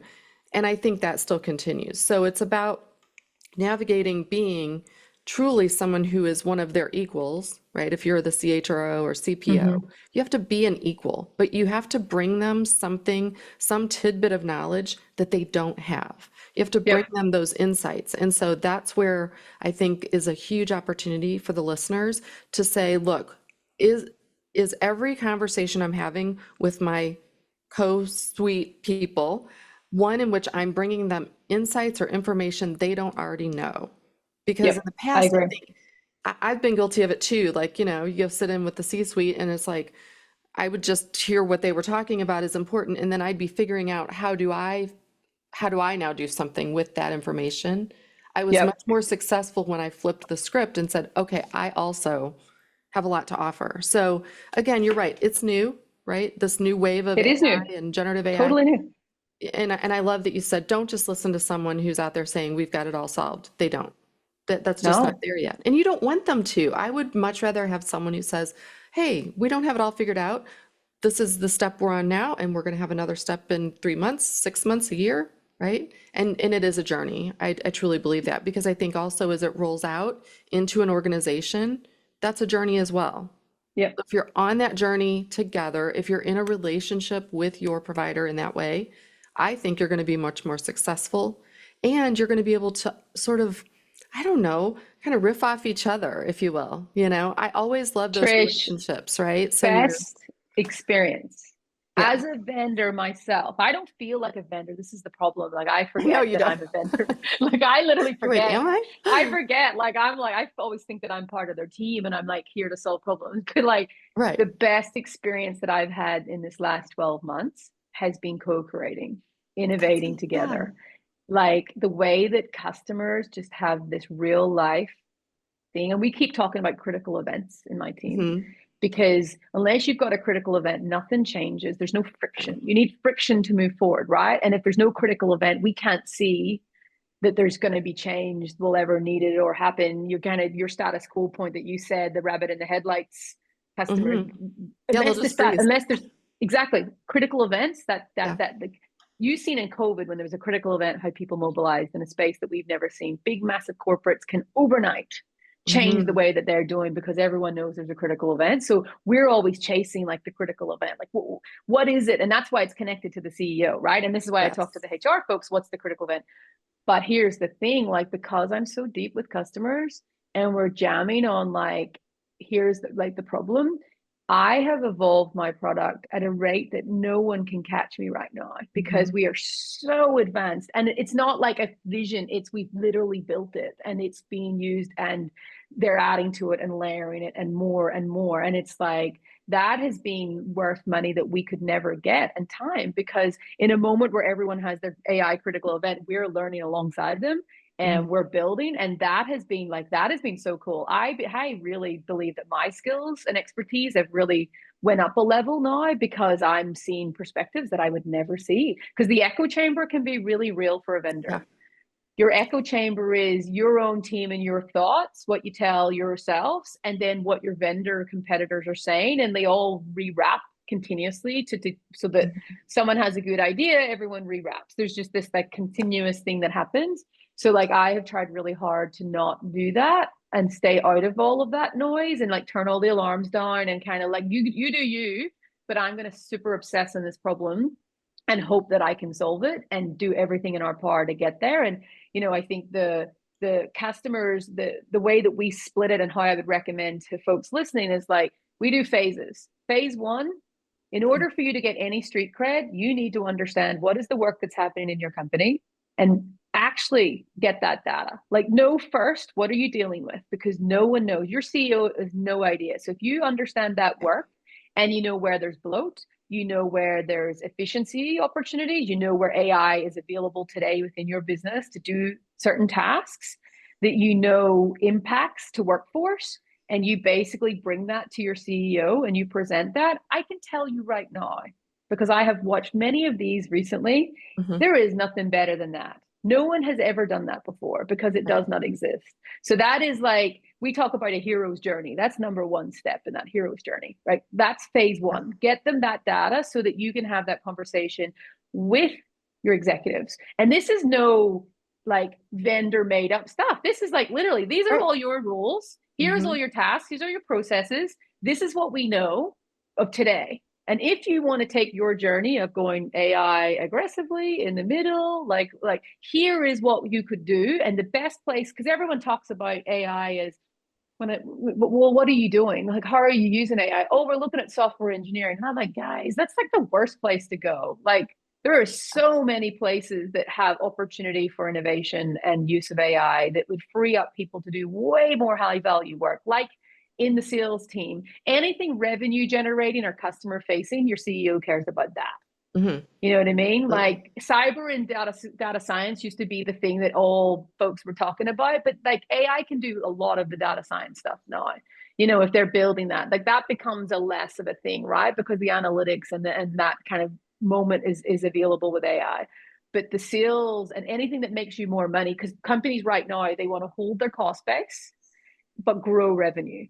And I think that still continues. So it's about navigating being truly someone who is one of their equals, right? If you're the CHRO or CPO, Hmm. you have to be an equal, but you have to bring them something, some tidbit of knowledge that they don't have. You have to bring Yep. them those insights. And so that's where I think is a huge opportunity for the listeners to say, look, is is every conversation I'm having with my co-suite people one in which I'm bringing them insights or information they don't already know? Because in Yep. the I past, I agree. think I've been guilty of it too. Like, you go sit in with the C-suite and it's like, I would just hear what they were talking about is important. And then I'd be figuring out how do I now do something with that information? I was Yep. much more successful when I flipped the script and said, okay, I also have a lot to offer. So again, you're right. It's new, right? This new wave of It is AI new. and generative AI. Totally new. And I love that you said, don't just listen to someone who's out there saying we've got it all solved. They don't. That's just not No. there yet. And you don't want them to. I would much rather have someone who says, hey, we don't have it all figured out. This is the step we're on now, and we're going to have another step in 3 months, 6 months, a year, right? And it is a journey. I truly believe that because I think also as it rolls out into an organization, that's a journey as well. Yep. If you're on that journey together, if you're in a relationship with your provider in that way, I think you're going to be much more successful and you're going to be able to sort of, I don't know, kind of riff off each other, if you will. I always love those Trish, relationships, right? So best experience. yeah, As a vendor myself, I don't feel like a vendor. This is the problem. Like I no, forget you that don't. I'm a vendor. Like I literally You're like, forget. am I? I forget. Like I'm like I always think that I'm part of their team and I'm like here to solve problems. But like Right. the best experience that I've had in this last 12 months has been co-creating, innovating Yeah. together. Like the way that customers just have this real life thing. And we keep talking about critical events in my team Hmm. because unless you've got a critical event, nothing changes. There's no Yeah. friction. You need friction to move forward, right? And if there's no critical event, we can't see that there's going to be change will ever needed or happen. You're kind of your status quo point that you said, the rabbit in the headlights customer, Hmm. Yeah, they'll just freeze. unless there's exactly critical events Yeah. that like you've seen in COVID when there was a critical event, how people mobilized in a space that we've never seen. Big, massive corporates can overnight change the Hmm. way that they're doing because everyone knows there's a critical event. So we're always chasing like the critical event, like what is it? And that's why it's connected to the CEO, right? And this is why I talk to Yes. the HR folks. What's the critical event? But here's the thing, like because I'm so deep with customers and we're jamming on like here's the problem. I have evolved my product at a rate that no one can catch me right now because Hmm. we are so advanced. And it's not like a vision, it's we've literally built it and it's being used and they're adding to it and layering it and more and more. And it's like that has been worth money that we could never get and time because in a moment where everyone has their AI critical event, we're learning alongside them Hmm. and we're building. And that has been so cool. I really believe that my skills and expertise have really went up a level now because I'm seeing perspectives that I would never see. Because the echo chamber can be really real for a Yeah. vendor. Your echo chamber is your own team and your thoughts, what you tell yourselves, and then what your vendor competitors are saying, and they all rewrap continuously so that someone has a good idea, everyone rewraps. There's just this like continuous thing that happens. So like I have tried really hard to not do that and stay out of all of that noise and like turn all the alarms down and kind of like you do you, but I'm going to super obsess on this problem and hope that I can solve it and do everything in our power to get there. And I think the customers, the way that we split it and how I would recommend to folks listening is like we do phases. Phase one, in order for you to get any street cred, you need to understand what is the work that's happening in your company and actually get that data. Like know first what are you dealing with because no one knows. Your CEO has no idea. So if you understand that work and you know where there's bloat, you know where there's efficiency opportunities, you know where AI is available today within your business to do certain tasks that you know impacts to workforce, and you basically bring that to your CEO and you present that. I can tell you right now, because I have watched many of these recently, Hmm. there is nothing better than that. No one has ever done that before because it Right. does not exist. So that is like, we talk about a hero's journey. That's number one step in that hero's journey, right? That's phase Yeah. one. Get them that data so that you can have that conversation with your executives. And this is no like vendor made up stuff. This is like literally, these are Right. all your rules. Here's all Hmm. your tasks. These are your processes. This is what we know of today. And if you want to take your journey of going AI aggressively in the middle, like here is what you could do. And the best place, because everyone talks about AI as well, what are you doing? Like, how are you using AI? Oh, we're looking at software engineering. And I'm like, guys, that's like the worst place to go. Like, there are so many places that have opportunity for innovation and use of AI that would free up people to do way more high value work, like in the sales team. Anything revenue generating or customer facing, your CEO cares about that. Hmm. You know what I mean? Absolutely. Like cyber and data science used to be the thing that all folks were talking about, but like AI can do a lot of the data science stuff now. You know, if they're building that, like that becomes a less of a thing, right? Because the analytics and that kind of moment is available with AI. But the sales and anything that makes you more money, because companies right now they want to hold their cost base but grow revenue.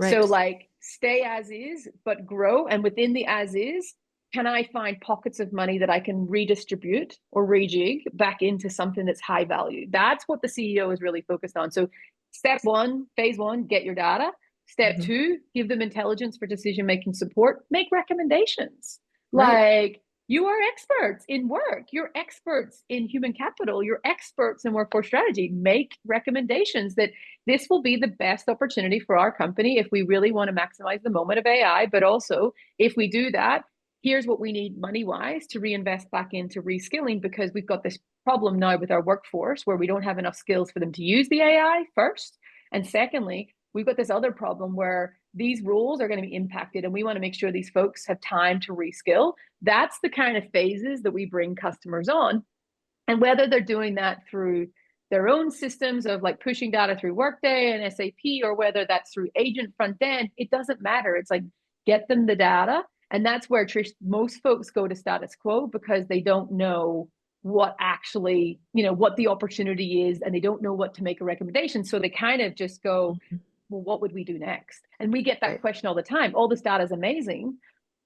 So Right. like stay as is, but grow. And within the as is, can I find pockets of money that I can redistribute or rejig back into something that's high value? That's what the CEO is really focused on. So step one, phase one, get your data. Step Hmm. two, give them intelligence for decision making support, make recommendations. Right. Like you are experts in work, you're experts in human capital, you're experts in workforce strategy. Make recommendations that this will be the best opportunity for our company if we really want to maximize the moment of AI. But also, if we do that, here's what we need money wise to reinvest back into reskilling because we've got this problem now with our workforce where we don't have enough skills for them to use the AI first. And secondly, we've got this other problem where these rules are going to be impacted and we want to make sure these folks have time to reskill. That's the kind of phases that we bring customers on. And whether they're doing that through their own systems of like pushing data through Workday and SAP, or whether that's through agent front end, it doesn't matter. It's like get them the data. And that's where Trish, most folks go to status quo because they don't know what actually, you know, what the opportunity is and they don't know what to make a recommendation. So they kind of just go, Mhm. well, what would we do next? And we get that Right. question all the time. All this data is amazing,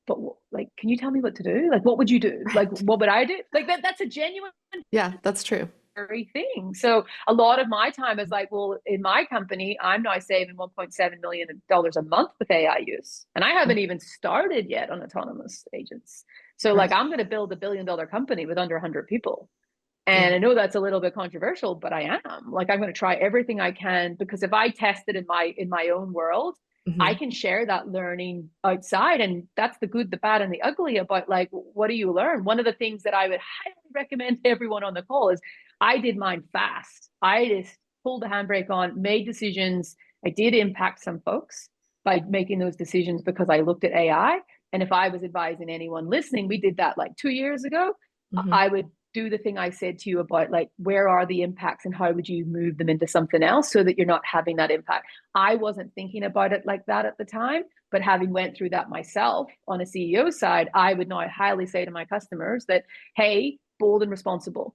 but like, can you tell me what to do? Like, what would you do? Like, Right. what would I do? Like that's a genuine Yeah, that's true. very thing. So a lot of my time is like, well, in my company, I'm now saving $1.7 million a month with AI use. And I haven't even started yet on autonomous agents. So like Right. I'm going to build $1 billion company with under 100 people. And Yeah. I know that's a little bit controversial, but I am. Like I'm going to try everything I can because if I test it in my own world, I Hmm. can share that learning outside. And that's the good, the bad, and the ugly about like what do you learn? One of the things that I would highly recommend to everyone on the call is I did mine fast. I just pulled the handbrake on, made decisions. I did impact some folks by making those decisions because I looked at AI. And if I was advising anyone listening, we did that like 2 years ago. Hmm. I would do the thing I said to you about like where are the impacts and how would you move them into something else so that you're not having that impact. I wasn't thinking about it like that at the time, but having went through that myself on a CEO side, I would now highly say to my customers that hey, bold and responsible.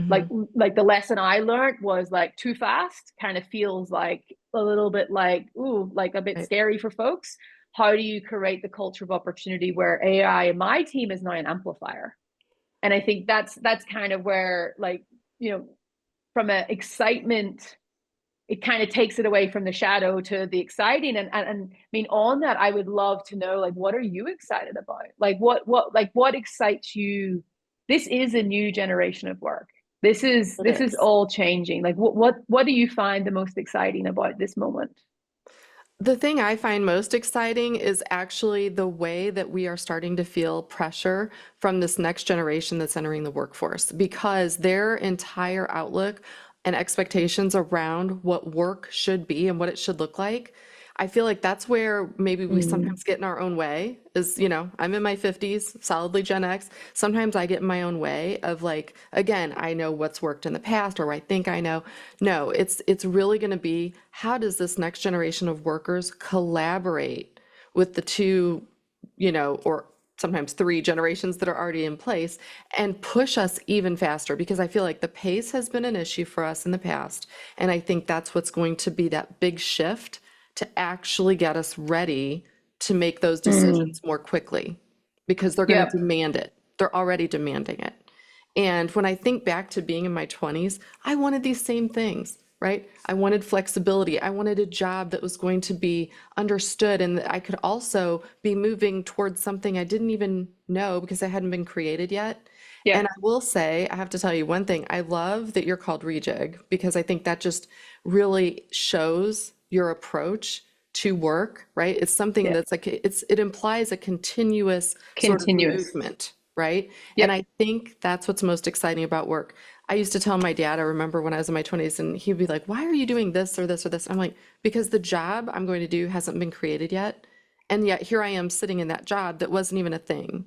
like Hmm. like the lesson I learned was like too fast kind of feels like a little bit like ooh, like a bit Right. scary for folks. How do you create the culture of opportunity where AI and my team is now an amplifier? And I think that's kind of where like you know from an excitement it kind of takes it away from the shadow to the exciting and I mean on that I would love to know like what are you excited about, like what excites you. This is a new generation of work. this is It this is is. all changing. Like what do you find the most exciting about this moment? The thing I find most exciting is actually the way that we are starting to feel pressure from this next generation that's entering the workforce because their entire outlook and expectations around what work should be and what it should look like. I feel like that's where maybe we Mm, sometimes get in our own way. I'm in my 50s, solidly Gen X. Sometimes I get in my own way of like, again, I know what's worked in the past or I think I know. No, it's really going to be how does this next generation of workers collaborate with the two, or sometimes three generations that are already in place and push us even faster because I feel like the pace has been an issue for us in the past. And I think that's what's going to be that big shift to actually get us ready to make those mm, decisions more quickly because they're going to yep. demand it. They're already demanding it. And when I think back to being in my 20s, I wanted these same things, right? I wanted flexibility. I wanted a job that was going to be understood and that I could also be moving towards something I didn't even know because it hadn't been created yet. Yeah. And I will say, I have to tell you one thing. I love that you're called Reejig because I think that just really shows your approach to work, right? It's something Yeah. that's like it implies a continuous sort of Continuous. movement, right? And Yep. I think that's what's most exciting about work. I used to tell my dad, I remember when I was in my 20s, and he'd be like, "Why are you doing this or this or this?" I'm like, "Because the job I'm going to do hasn't been created yet." And yet here I am sitting in that job that wasn't even a thing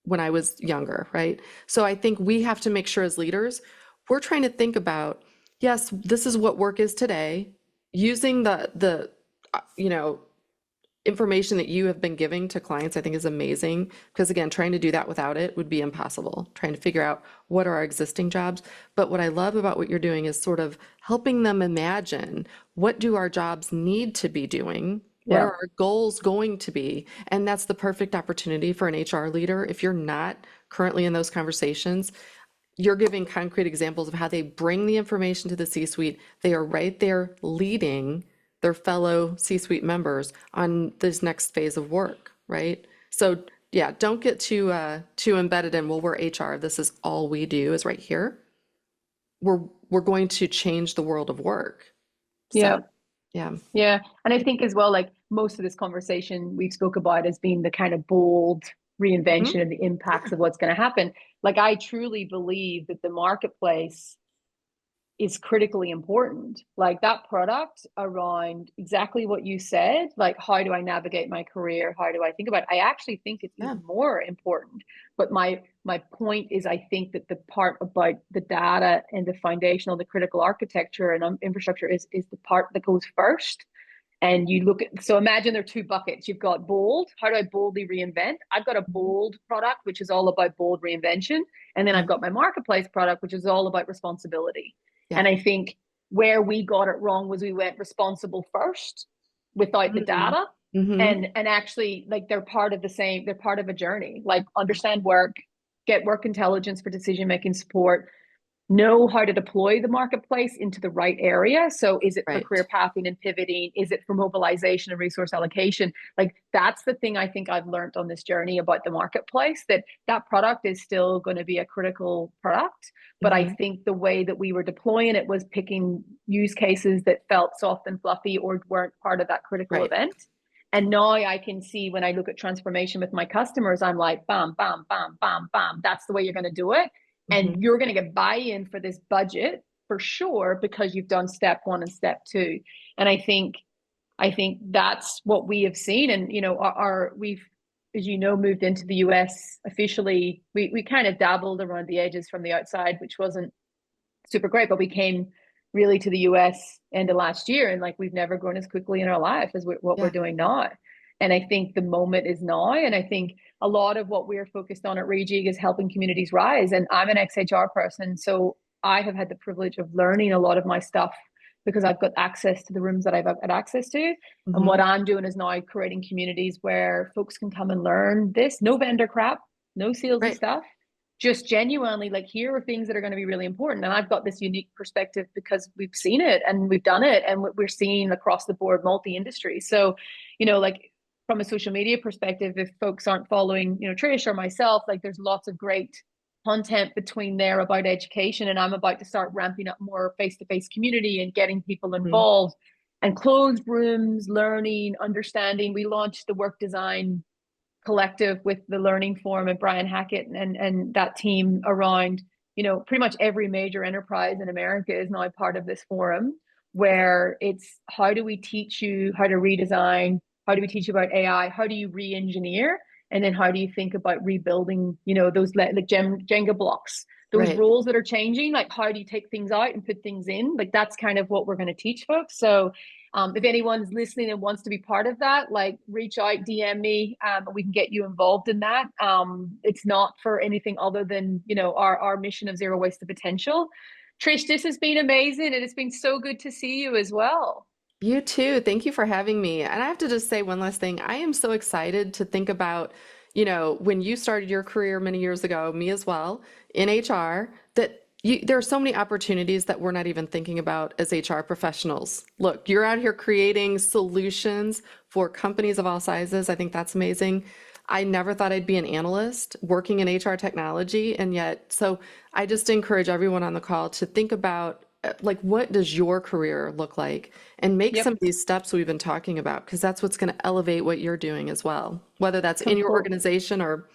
when I was younger, right? So I think we have to make sure as leaders, we're trying to think about, yes, this is what work is today, using you know, information that you have been giving to clients, I think is amazing. Because again, trying to do that without it would be impossible. Trying to figure out what are our existing jobs. But what I love about what you're doing is sort of helping them imagine what do our jobs need to be doing? What Yeah. are our goals going to be? And that's the perfect opportunity for an HR leader. If you're not currently in those conversations, you're giving concrete examples of how they bring the information to the C-suite. They are right there leading their fellow C-suite members on this next phase of work, right? So yeah, don't get too embedded in, well, we're HR. This is all we do is right here. We're going to change the world of work. So Yeah. yeah. Yeah. And I think as well, like most of this conversation we've spoke about as being the kind of bold Mhm. reinvention and the impacts of what's going to happen. Like I truly believe that the marketplace is critically important. Like that product around exactly what you said, like how do I navigate my career? How do I think about it? I actually think it's Yeah. even more important. But my point is I think that the part about the data and the foundational, the critical architecture and infrastructure is the part that goes first. And you look at, so imagine there are two buckets. You've got bold. How do I boldly reinvent? I've got a Mhm. bold product, which is all about bold reinvention. And then I've got Mhm. my marketplace product, which is all about responsibility. Yeah. And I think where we got it wrong was we went responsible first without the Mhm. data. Mhm. And actually like they're part of the same, they're part of a journey. Like understand work, get work intelligence for decision making support, know how to deploy the marketplace into the right area. So is it for Right. career pathing and pivoting? Is it for mobilization and resource allocation? Like that's the thing I think I've learned on this journey about the marketplace, that that product is still going to be a critical product. But I Mhm. think the way that we were deploying it was picking use cases that felt soft and fluffy or weren't part of that critical Right. event. And now I can see when I look at transformation with my customers, I'm like, bam, bam, bam, bam, bam. That's the way you're going to do it. And Mhm. you're going to get buy-in for this budget for sure because you've done step one and step two. And I think that's what we have seen. And you know, we've, as you know, moved into the US officially. We kind of dabbled around the edges from the outside, which wasn't super great, but we came really to the US end of last year, and like we've never grown as quickly in our life as what we're Yeah. doing now. And I think the moment is now. And I think a lot of what we're focused on at Reejig is helping communities rise. And I'm an ex-HR person, so I have had the privilege of learning a lot of my stuff because I've got access to the rooms that I've had access to. And what Mhm. I'm doing is now creating communities where folks can come and learn this. No vendor crap, no salesy Right. stuff, just genuinely like here are things that are going to be really important. And I've got this unique perspective because we've seen it and we've done it and we're seeing across the board multi-industry. So you know, like from a social media perspective, if folks aren't following, you know, Trish or myself, like there's lots of great content between there about education, and I'm about to start ramping up more face-to-face community and getting people Mhm. involved and closed rooms, learning, understanding. We launched the work design collective with the learning forum and Brian Hackett and that team around, you know, pretty much every major enterprise in America is now part of this forum, where it's how do we teach you how to redesign, how do we teach you about AI, how do you re-engineer, and then how do you think about rebuilding, you know, those like Jenga blocks, those Right. rules that are changing, like how do you take things out and put things in, like that's kind of what we're going to teach folks. So if anyone's listening and wants to be part of that, like reach out, DM me, we can get you involved in that. It's not for anything other than, you know, our mission of zero waste to potential. Trish, this has been amazing, and it's been so good to see you as well. You too. Thank you for having me. And I have to just say one last thing. I am so excited to think about, when you started your career many years ago, me as well, in HR, that there are so many opportunities that we're not even thinking about as HR professionals. Look, you're out here creating solutions for companies of all sizes. I think that's amazing. I never thought I'd be an analyst working in HR technology. And yet, so I just encourage everyone on the call to think about like, what does your career look like? And make some Yep. of these steps we've been talking about, because that's what's going to elevate what you're doing as well, whether that's in your Compl- organization or,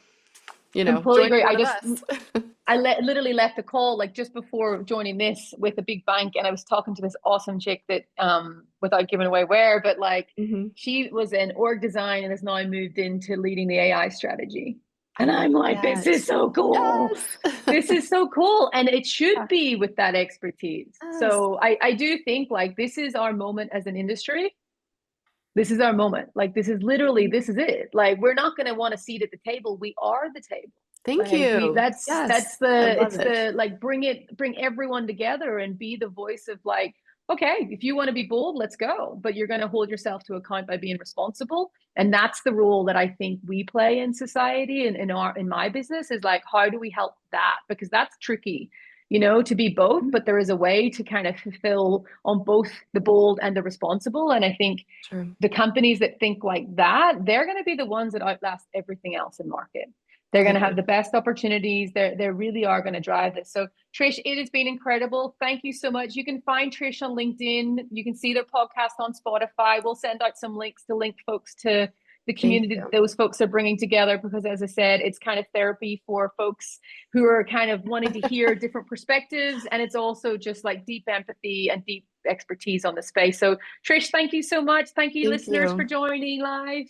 Completely joining agree. one of us. Literally left a call like just before joining this with a big bank, and I was talking to this awesome chick that, without giving away where, but like Hmm. she was in org design and has now moved into leading the AI strategy. I And love I'm like, this that. is so cool. Yes. This is so cool. And it should Yeah. be with that expertise. Yes. So I do think like this is our moment as an industry. This is our moment. Like this is literally, this is it. Like we're not going to want a seat at the table. We are the table. Thank Like you. that's Yes. I love it's it. the like bring everyone together and be the voice of like, okay, if you want to be bold, let's go. But you're going to hold yourself to account by being responsible. And that's the role that I think we play in society and in my business is like, how do we help that? Because that's tricky, to be both, but there is a way to kind of fulfill on both the bold and the responsible. And I think True. the companies that think like that, they're going to be the ones that outlast everything else in market. They're I going to have agree. the best opportunities. They really are going to drive this. So Trish, it has been incredible. Thank you so much. You can find Trish on LinkedIn. You can see their podcast on Spotify. We'll send out some links to link folks to the Thank community that you. those folks are bringing together, because as I said, it's kind of therapy for folks who are kind of wanting to hear different perspectives. And it's also just like deep empathy and deep expertise on the space. So Trish, thank you so much. Thank you, Thank listeners, for you. joining live.